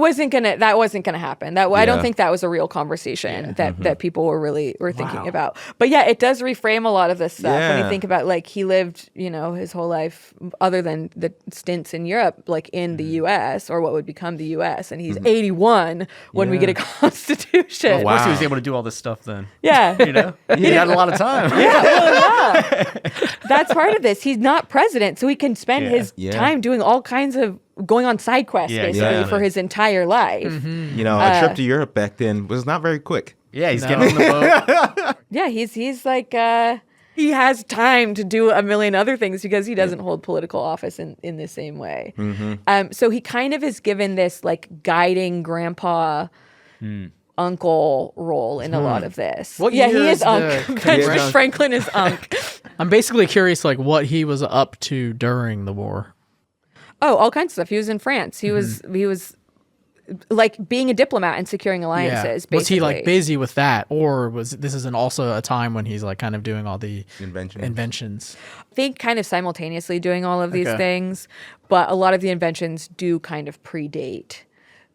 wasn't gonna happen. I don't Yeah. think that was a real conversation that people were thinking about. But yeah, it does reframe a lot of this stuff when Yeah. you think about, like, he lived, you know, his whole life other than the stints in Europe, like in the U.S. or what would become the U.S. And he's 81 when we get a constitution. Of course, he was Wow. able to do all this stuff then. Yeah. You know, he had a lot of time. That's part of this. He's not president, so he can spend his Yeah. time doing all kinds of going on side quests Yeah, basically exactly. for his entire life. You know, a trip to Europe back then was not very quick. Yeah, he's getting on the boat. Yeah, he's like he has time to do a million other things because he doesn't hold political office in the same way. So he kind of is given this like guiding grandpa uncle role in a lot of this. What yeah, year he is is Unc. the- Benjamin Yeah. Franklin is Unc. I'm basically curious, like what he was up to during the war. Oh, all kinds of stuff. He was in France. He was like being a diplomat and securing alliances. Was he like basically. busy with that, or was this isn't also a time when he's like kind of doing all the inventions? I think kind of simultaneously doing all of these Okay. things, but a lot of the inventions do kind of predate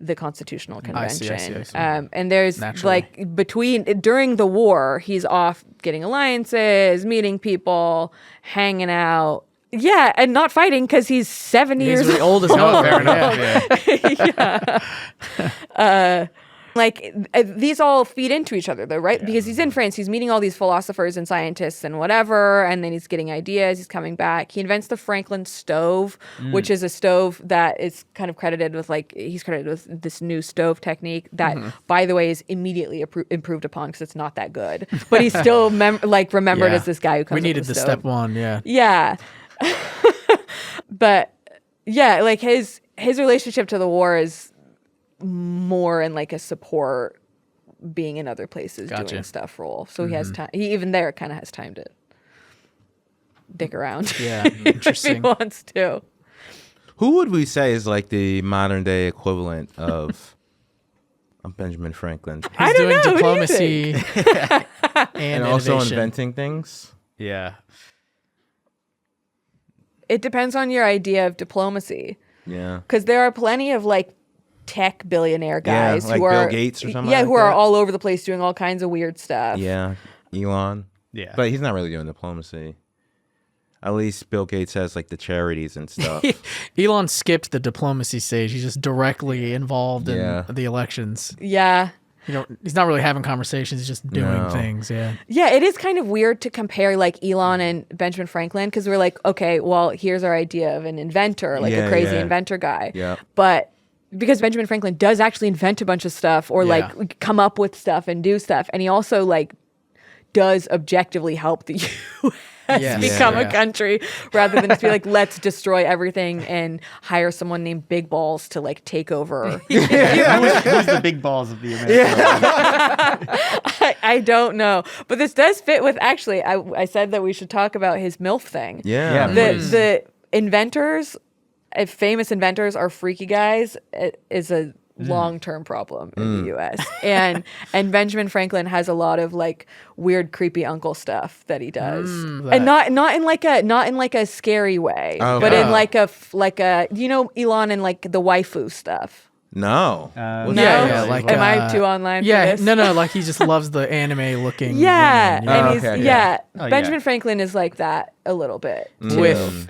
the Constitutional I see, Convention. I see. And there's Naturally. like during the war, he's off getting alliances, meeting people, hanging out. Yeah, and not fighting because he's 70 He's years really old as hell. Fair enough. Yeah. these all feed into each other though, right? Because he's in France, he's meeting all these philosophers and scientists and whatever, and then he's getting ideas, he's coming back. He invents the Franklin stove, which is a stove that is kind of credited with he's credited with this new stove technique that, by the way, is immediately improved upon because it's not that good. But he's still remembered Yeah. as this guy who comes We up needed with the stove. step one, yeah. Yeah. But yeah, like his relationship to the war is more in like a support, being in other places Gotcha. doing stuff role. So he has time. He even there kind of has time to dick around. Yeah, if he interesting. wants to. Who would we say is like the modern day equivalent of Benjamin Franklin? He's I don't doing know. diplomacy and And also innovation. inventing things? Yeah. It depends on your idea of diplomacy, Yeah. because there are plenty of like tech billionaire Yeah, guys like who are Bill Gates or something yeah, like who are that. all over the place doing all kinds of weird stuff. Yeah. Elon. Yeah. But he's not really doing diplomacy. At least Bill Gates has like the charities and stuff. Elon skipped the diplomacy stage. He's just directly involved Yeah. in the elections. Yeah. He's not really having conversations. He's just doing No. things. Yeah. Yeah, it is kind of weird to compare like Elon and Benjamin Franklin, because we're like, okay, well, here's our idea of an inventor, like Yeah, a crazy yeah. inventor guy. Yeah. But because Benjamin Franklin does actually invent a bunch of stuff or Yeah. like come up with stuff and do stuff, and he also like does objectively help the U.S. Yes. become Yeah. a country, rather than just be like, let's destroy everything and hire someone named Big Balls to like take over. Who's the big balls of the American? I don't know, but this does fit with actually. I said that we should talk about his MILF thing. Yeah. The inventors, famous inventors, are freaky guys. It is a long-term problem in the U.S. and Benjamin Franklin has a lot of like weird, creepy uncle stuff that he does, and not in like a scary way, Oh, but in wow. like a Elon and like the waifu stuff. No. No? yeah, like, am I too online? Yeah. for this? No. Like he just loves the anime looking. Yeah, women, and Oh, he's okay, yeah. Oh, yeah. Benjamin Franklin is like that a little bit. too. With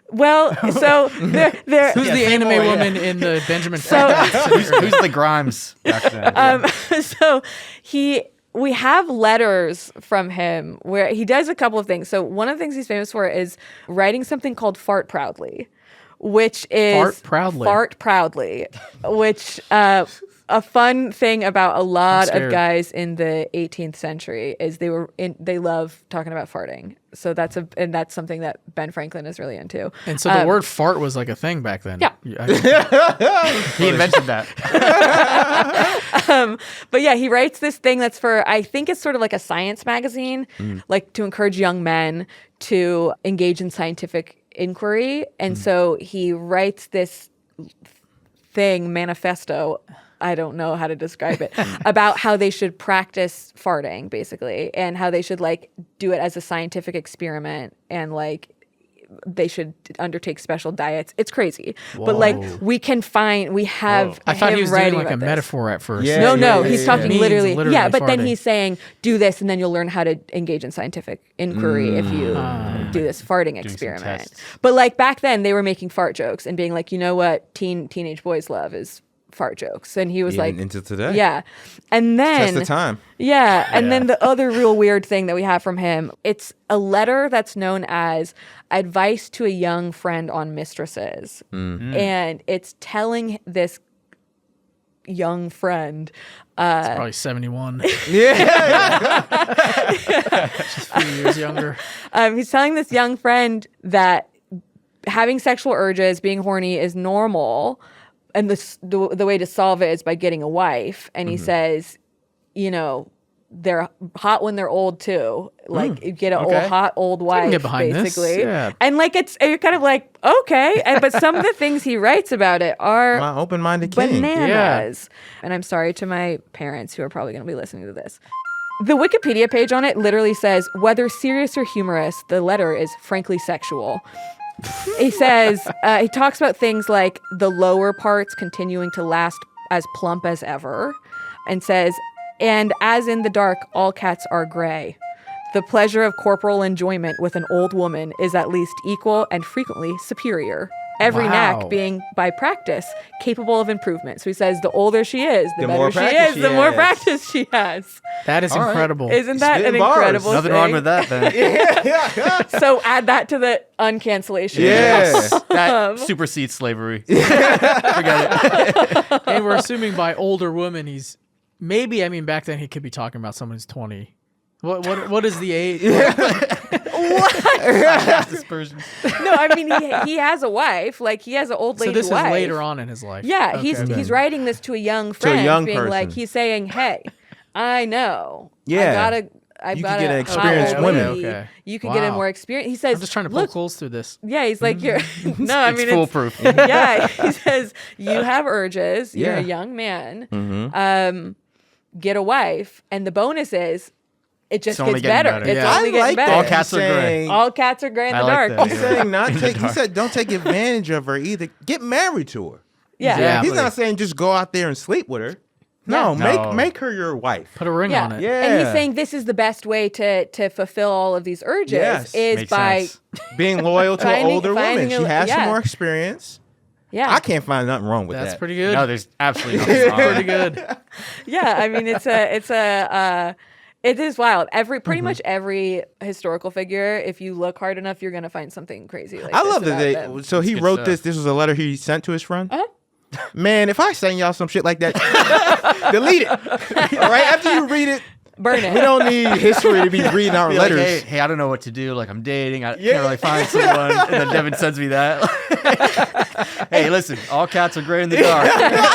Well, so there. who's the anime woman in the Benjamin So- Franklin? Who's the Grimes back then? So we have letters from him where he does a couple of things. So one of the things he's famous for is writing something called "Fart Proudly," which is Fart proudly. which a fun thing about a lot of scared. guys in the 18th century is they love talking about farting. So that's something that Ben Franklin is really into. And so the word fart was like a thing back then. Yeah. He invented that. But yeah, he writes this thing that's for, I think it's sort of like a science magazine, like to encourage young men to engage in scientific inquiry. And so he writes this thing, manifesto, I don't know how to describe it, about how they should practice farting, basically, and how they should like do it as a scientific experiment, and like they should undertake special diets. It's crazy. But like we have I thought he him was writing doing like a about this. metaphor at first. Yeah. No, he's talking Means literally. Yeah, but then farting. he's saying, do this and then you'll learn how to engage in scientific inquiry if you do this farting experiment. tests. But like back then they were making fart jokes and being like, you know what teenage boys love is fart jokes. And he was Even like, into today. yeah. And then That's the time. yeah. And then the other real weird thing that we have from him, it's a letter that's known as Advice to a Young Friend on Mistresses. And it's telling this young friend. It's probably 71. Yeah. Just a few years younger. He's telling this young friend that having sexual urges, being horny is normal. And the way to solve it is by getting a wife. And he says, you know, they're hot when they're old too. Like you get an hot old wife, get behind this. basically. Yeah. And like you're kind of like, okay. But some of the things he writes about it are My open-minded king. bananas. And I'm sorry to my parents who are probably going to be listening to this. The Wikipedia page on it literally says, whether serious or humorous, the letter is frankly sexual. He says, he talks about things like the lower parts continuing to last as plump as ever, and says, and as in the dark, all cats are gray. The pleasure of corporal enjoyment with an old woman is at least equal and frequently superior. Every Wow. knack being, by practice, capable of improvement. So he says the older she is, the more better she practice is, she the more has. practice she has. That is incredible. Isn't that an Spitting bars. incredible Nothing thing? wrong with that, then. So add that to the uncancellation. Yeah. That supersedes slavery. Forget it. And we're assuming by older woman, he's maybe, I mean, back then he could be talking about someone who's 20. What is the age? Dispersion. No, I mean he has a wife. Like he has an old lady So this wife. is later on in his life. Yeah, Okay. he's writing this to a young friend, young being person. like he's saying, "Hey, I know. Yeah. I've You got could get a experienced hot old women. lady. Okay. You could get a Wow. more experience." He says, I'm just trying to poke "Look, holes through this. yeah." He's like, "You're no, I It's mean foolproof. yeah." He says, "You have urges. You're Yeah. a young man. Get a wife, and the bonus is." It just It's only gets getting better. better. It's Yeah. only I getting like better. that. All cats are gray. Saying- All cats are gray in I the like dark. that. He's saying not take. He said don't take advantage of her either. Get married to her. Yeah. Yeah. He's not saying just go out there and sleep with her. No, No. make her your wife. Put a ring Yeah. on it. Yeah. And he's saying this is the best way to fulfill all of these urges Yes. is Makes by sense. Being loyal to an Finding- older woman. finding She a- has some yeah. more experience. yeah. I can't find nothing wrong with That's that. pretty good. No, there's absolutely nothing wrong. Pretty good. Yeah, I mean it is wild. Pretty much every historical figure, if you look hard enough, you're gonna find something crazy like I this love that about them. so he good wrote stuff. this. This was a letter he sent to his friend. Uh-huh. Man, if I send y'all some shit like that, delete it. All right, after you read it, Burn it. we don't need history to be reading our Be like, letters. hey, I don't know what to do. Like, I'm dating. I Yeah. can't really find someone. And then Devin sends me that. Hey, listen, all cats are gray in the dark,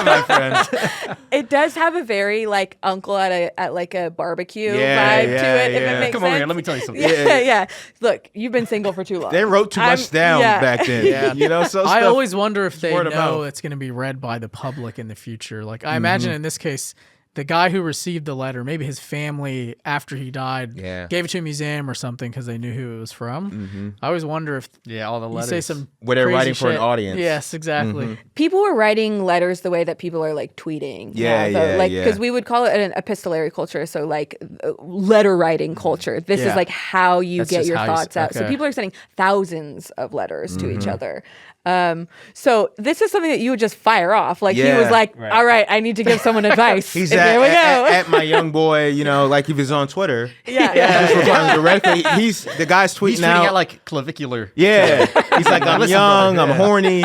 my friends. It does have a very like uncle at like a barbecue Yeah, vibe to yeah, it, if yeah. it makes Come sense. over here. Let me tell you something. Yeah. Look, you've been single for too long. They wrote too much down back then. Yeah. You know, so I stuff- always wonder if they word of know mouth. it's going to be read by the public in the future. Like I imagine in this case, the guy who received the letter, maybe his family after he died, Yeah. gave it to a museum or something because they knew who it was from. I always wonder if Yeah, all the you letters. say some Where they're crazy writing for an shit. audience. Yes, exactly. People were writing letters the way that people are like tweeting. Yeah, now, though. yeah, Like yeah. because we would call it an epistolary culture, so like letter writing culture. This is Yeah. like how you That's get just your how you thoughts out. So okay. people are sending thousands of letters to each other. So this is something that you would just fire off. Like he was Yeah. like, all right, I need to give someone advice. He's and there we go. at my young boy, like if he's on Twitter. yeah. He's replying directly. The guy's tweeting He's tweeting out. out like clavicular. Yeah. He's like, I'm Listen, young, brother. I'm horny.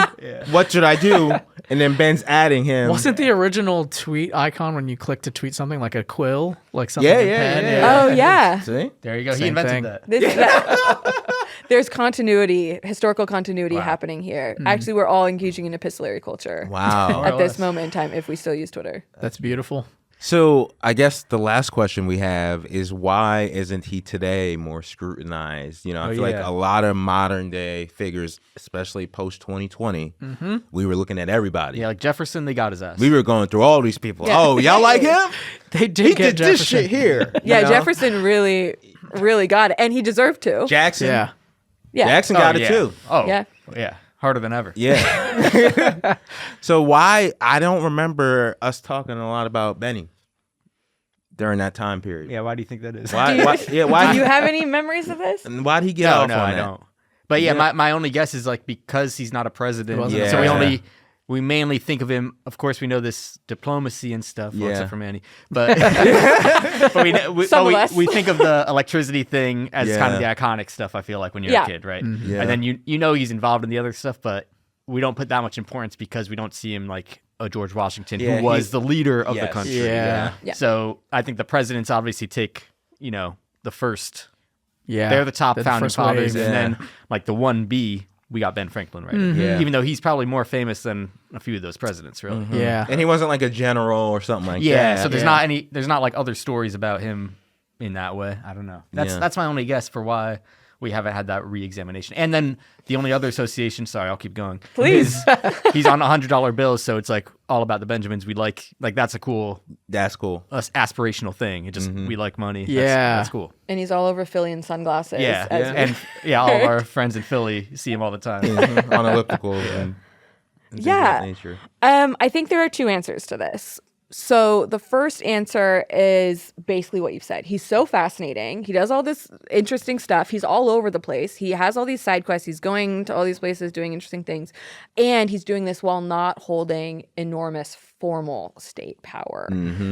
What should I do? And then Ben's adding him. Wasn't the original tweet icon when you click to tweet something like a quill, like something? Yeah, in yeah, pen? yeah. Oh yeah. See? There you go. He Same invented thing. that. There's continuity, historical continuity happening here. Actually, we're all engaging in epistolary culture Wow. at this moment in time if we still use Twitter. That's beautiful. So I guess the last question we have is why isn't he today more scrutinized? I feel like yeah. a lot of modern day figures, especially post 2020, we were looking at everybody. Yeah, like Jefferson, they got his ass. We were going through all these people. Yeah. Oh, y'all like him? They did He get did this Jefferson. shit here. Yeah, you know? Jefferson really, really got it, and he deserved to. Jackson. Yeah. Yeah. Jackson got it too. Oh, Yeah. yeah. Harder than ever. Yeah. So why I don't remember us talking a lot about Benny during that time period. Yeah, why do you think that is? Why? Why Do you have any memories of this? And why'd he get No, off no, on I that? don't. But yeah, my only guess is like because he's not a president, wasn't a so president. we mainly think of him. Of course, we know this diplomacy and stuff, well, Yeah. except for Manny. But Some of us. we think of the electricity thing as kind of the Yeah. iconic stuff. I feel like when you're Yeah. a kid, right? Yeah. And then you know he's involved in the other stuff, but we don't put that much importance because we don't see him like a George Washington Yeah, who was he- the leader of the Yes. country. Yeah. Yeah. So I think the presidents obviously take the first. Yeah. They're the top They're founding first fathers, wave. and then like the 1B, we got Ben Franklin, right? Yeah. Even though he's probably more famous than a few of those presidents, really. Yeah. And he wasn't like a general or something like Yeah. that. So there's not like other stories about him in that way. I don't know. That's my only guess for why we haven't had that re-examination. And then the only other association, sorry, I'll keep going. Please. is he's on $100 bills, so it's like all about the Benjamins. We like that's a cool That's cool. aspirational thing. It just we like money. Yeah. That's cool. And he's all over Philly in sunglasses. Yeah. as we- And all of our friends in Philly see him all the time. On ellipticals and things of that nature. I think there are two answers to this. So the first answer is basically what you've said. He's so fascinating. He does all this interesting stuff. He's all over the place. He has all these side quests. He's going to all these places doing interesting things. And he's doing this while not holding enormous formal state power.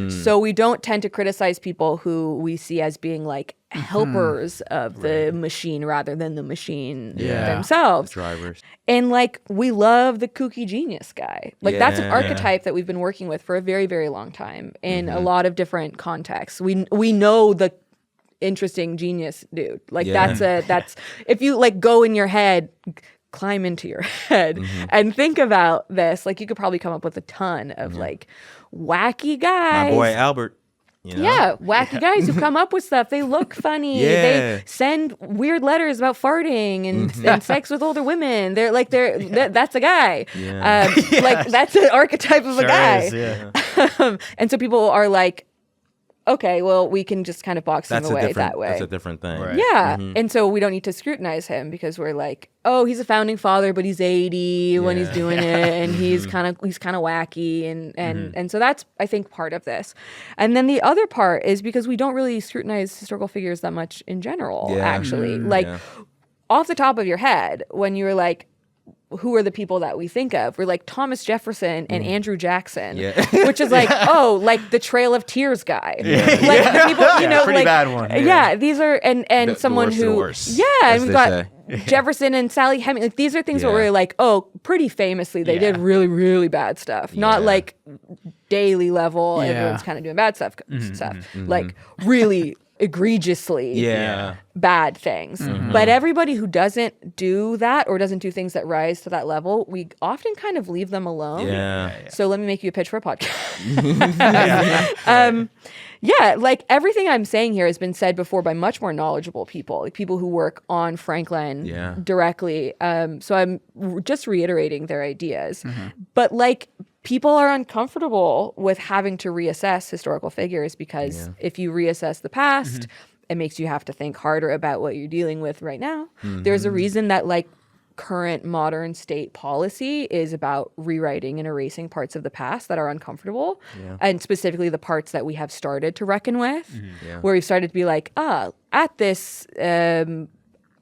So we don't tend to criticize people who we see as being like helpers of the machine rather than the machine themselves. Drivers. And like we love the kooky genius guy. Like that's an Yeah. archetype that we've been working with for a very, very long time in a lot of different contexts. We know the interesting genius dude. Like Yeah. that's if you like go in your head, climb into your head and think about this, like you could probably come up with a ton of like wacky guys. My boy Albert. Yeah, wacky guys who come up with stuff. They look funny. Yeah. They send weird letters about farting and sex with older women. That's a guy. Yeah. Like that's an archetype of a guy. Is, yeah. And so people are like, okay, well, we can just kind of box That's him a away different. that way. That's a different thing. Right. Yeah. And so we don't need to scrutinize him because we're like, oh, he's a founding father, but he's 80 when he's Yeah. doing it and he's kind of wacky and so that's I think part of this. And then the other part is because we don't really scrutinize historical figures that much in general, Yeah. actually. Like Yeah. off the top of your head, when you were like, who are the people that we think of? We're like Thomas Jefferson and Andrew Jackson, Yeah. which is like, oh, like the Trail of Tears guy. Like the people, you know, pretty like, bad one. Yeah, these are and The someone worst of the who, worst, yeah, as and we've they got say. Jefferson and Sally Hemings. Like these are things Yeah. where we're like, oh, pretty famously they did really, really bad stuff. Not Yeah. like daily level. Yeah. Everyone's kind of doing bad stuff. Like really egregiously Yeah. bad things. But everybody who doesn't do that or doesn't do things that rise to that level, we often kind of leave them alone. Yeah. So let me make you a pitch for a podcast. Yeah, like everything I'm saying here has been said before by much more knowledgeable people, like people who work on Franklin Yeah. directly. So I'm just reiterating their ideas. But like people are uncomfortable with having to reassess historical figures because if you reassess the past, it makes you have to think harder about what you're dealing with right now. There's a reason that like current modern state policy is about rewriting and erasing parts of the past that are uncomfortable, and specifically the parts that we have started to reckon with, where we've started to be like, at this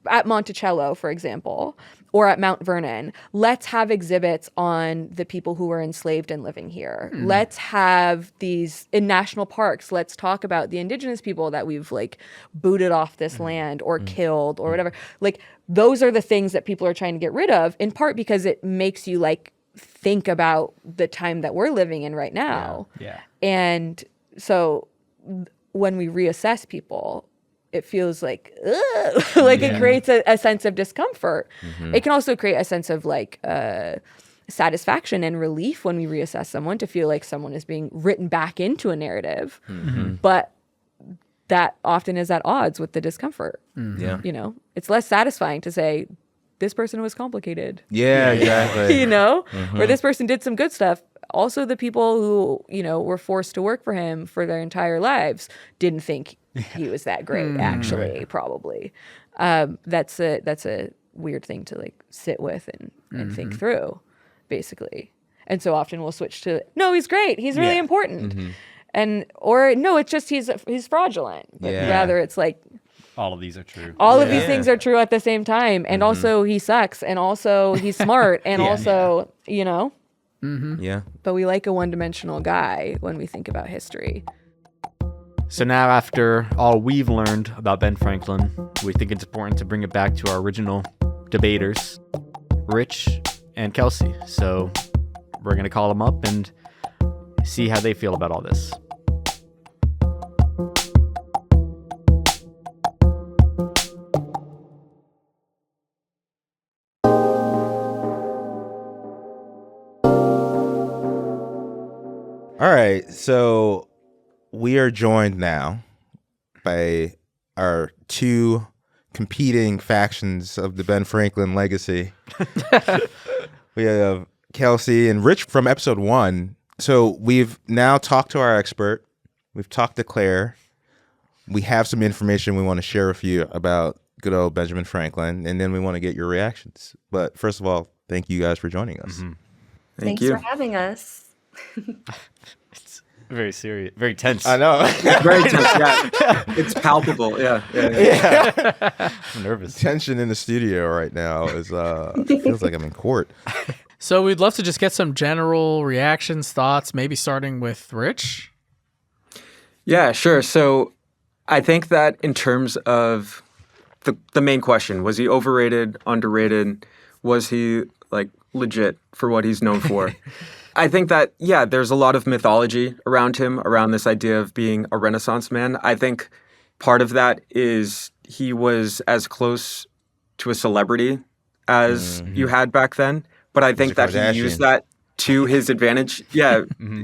at Monticello, for example, or at Mount Vernon, let's have exhibits on the people who were enslaved and living here. Let's have these in national parks. Let's talk about the indigenous people that we've like booted off this land or killed or whatever. Like those are the things that people are trying to get rid of, in part because it makes you like think about the time that we're living in right now. Yeah. And so when we reassess people, it feels like, ugh, like it creates a sense of discomfort. It can also create a sense of like satisfaction and relief when we reassess someone, to feel like someone is being written back into a narrative. But that often is at odds with the discomfort. Yeah. You know, it's less satisfying to say, this person was complicated. Yeah, exactly. You know, or this person did some good stuff. Also, the people who, you know, were forced to work for him for their entire lives didn't think he was that great, actually, probably. That's a weird thing to like sit with and think through, basically. And so often we'll switch to, no, he's great. He's really important. And, or no, it's just he's fraudulent. But rather it's like, All of these are true. all of these things are true at the same time. And also he sucks. And also he's smart. And also, you know. Yeah. But we like a one-dimensional guy when we think about history. So now, after all we've learned about Ben Franklin, we think it's important to bring it back to our original debaters, Rich and Kelsey. So we're going to call them up and see how they feel about all this. All right, so we are joined now by our two competing factions of the Ben Franklin legacy. We have Kelsey and Rich from episode 1. So we've now talked to our expert. We've talked to Claire. We have some information we want to share with you about good old Benjamin Franklin, and then we want to get your reactions. But first of all, thank you guys for joining us. Thank Thanks you. for having us. It's very serious, very tense. I know. Very tense. Yeah. It's palpable. Yeah. I'm nervous. Tension in the studio right now is feels like I'm in court. So we'd love to just get some general reactions, thoughts, maybe starting with Rich. Yeah, sure. So I think that in terms of the main question, was he overrated, underrated? Was he like legit for what he's known for? I think that, yeah, there's a lot of mythology around him, around this idea of being a Renaissance man. I think part of that is he was as close to a celebrity as you had back then. But I think that he used that to his advantage. Yeah,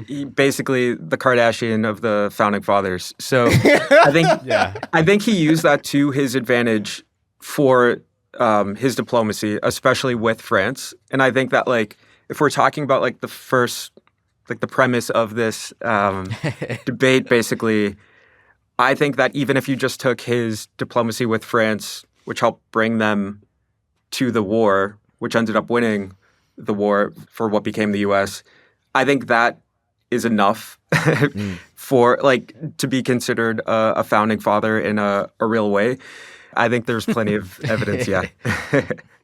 he basically the Kardashian of the founding fathers. So I think he used that to his advantage for his diplomacy, especially with France. And I think that like if we're talking about like the first, like the premise of this debate, basically, I think that even if you just took his diplomacy with France, which helped bring them to the war, which ended up winning the war for what became the U.S., I think that is enough for like to be considered a founding father in a real way. I think there's plenty of evidence. Yeah.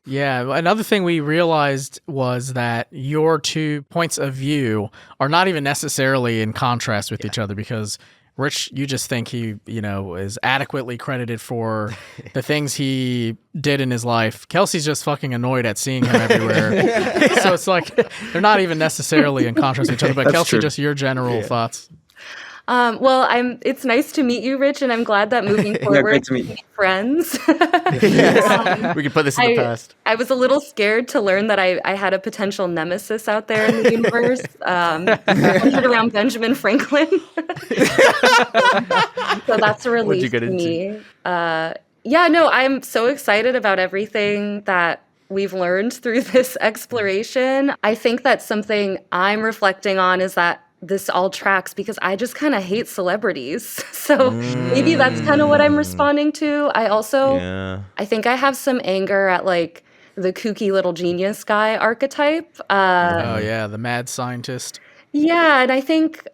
Yeah, another thing we realized was that your two points of view are not even necessarily in contrast with each other, because Rich, you just think he, you know, is adequately credited for the things he did in his life. Kelsey's just fucking annoyed at seeing him everywhere. So it's like they're not even necessarily in contrast with each other. But That's Kelsey, true. just your general thoughts. Well, it's nice to meet you, Rich, and I'm glad that moving forward, great to meet you. friends. We can put this in the past. I was a little scared to learn that I had a potential nemesis out there in the universe, centered around Benjamin Franklin. So that's a relief What'd you get to into? me. Yeah, no, I'm so excited about everything that we've learned through this exploration. I think that something I'm reflecting on is that this all tracks because I just kind of hate celebrities. So maybe that's kind of what I'm responding to. I also, I think I have some anger at like the kooky little genius guy archetype. Oh yeah, the mad scientist. Yeah, and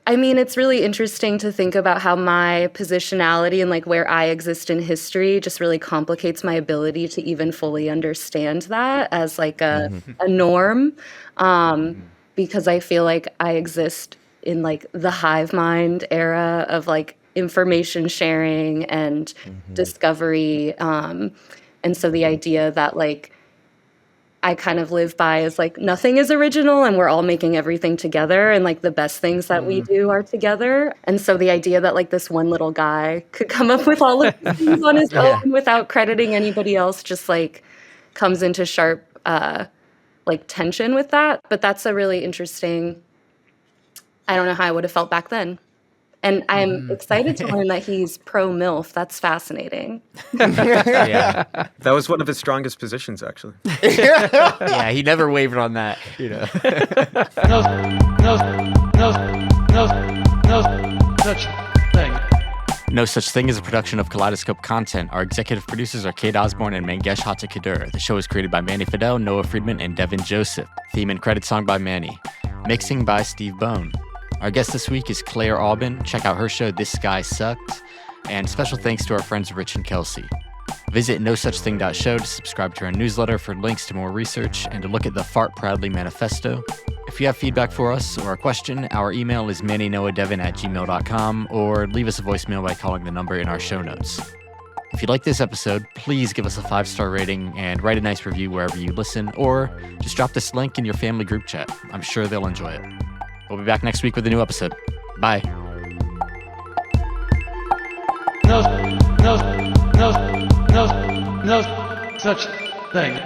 I mean, it's really interesting to think about how my positionality and like where I exist in history just really complicates my ability to even fully understand that as like a norm. Because I feel like I exist in like the hive mind era of like information sharing and discovery. And so the idea that like I kind of live by is like nothing is original and we're all making everything together and like the best things that we do are together. And so the idea that like this one little guy could come up with all of these things on his own without crediting anybody else just like comes into sharp like tension with that. But that's a really interesting, I don't know how I would have felt back then. And I'm excited to learn that he's pro-MILF. That's fascinating. Yeah. That was one of his strongest positions, actually. Yeah, he never wavered on that, you know. No, such thing. No Such Thing is a production of Kaleidoscope Content. Our executive producers are Kate Osborne and Mangesh Hattikadur. The show is created by Manny Fidel, Noah Friedman, and Devin Joseph. Theme and credit song by Manny. Mixing by Steve Bone. Our guest this week is Claire Aubin. Check out her show, This Guy Sucked. And special thanks to our friends Rich and Kelsey. Visit nosuchthing.show to subscribe to our newsletter for links to more research and to look at the Fart Proudly Manifesto. If you have feedback for us or a question, our email is mannynoahdevin@gmail.com or leave us a voicemail by calling the number in our show notes. If you like this episode, please give us a 5-star rating and write a nice review wherever you listen, or just drop this link in your family group chat. I'm sure they'll enjoy it. We'll be back next week with a new episode. Bye. No such thing.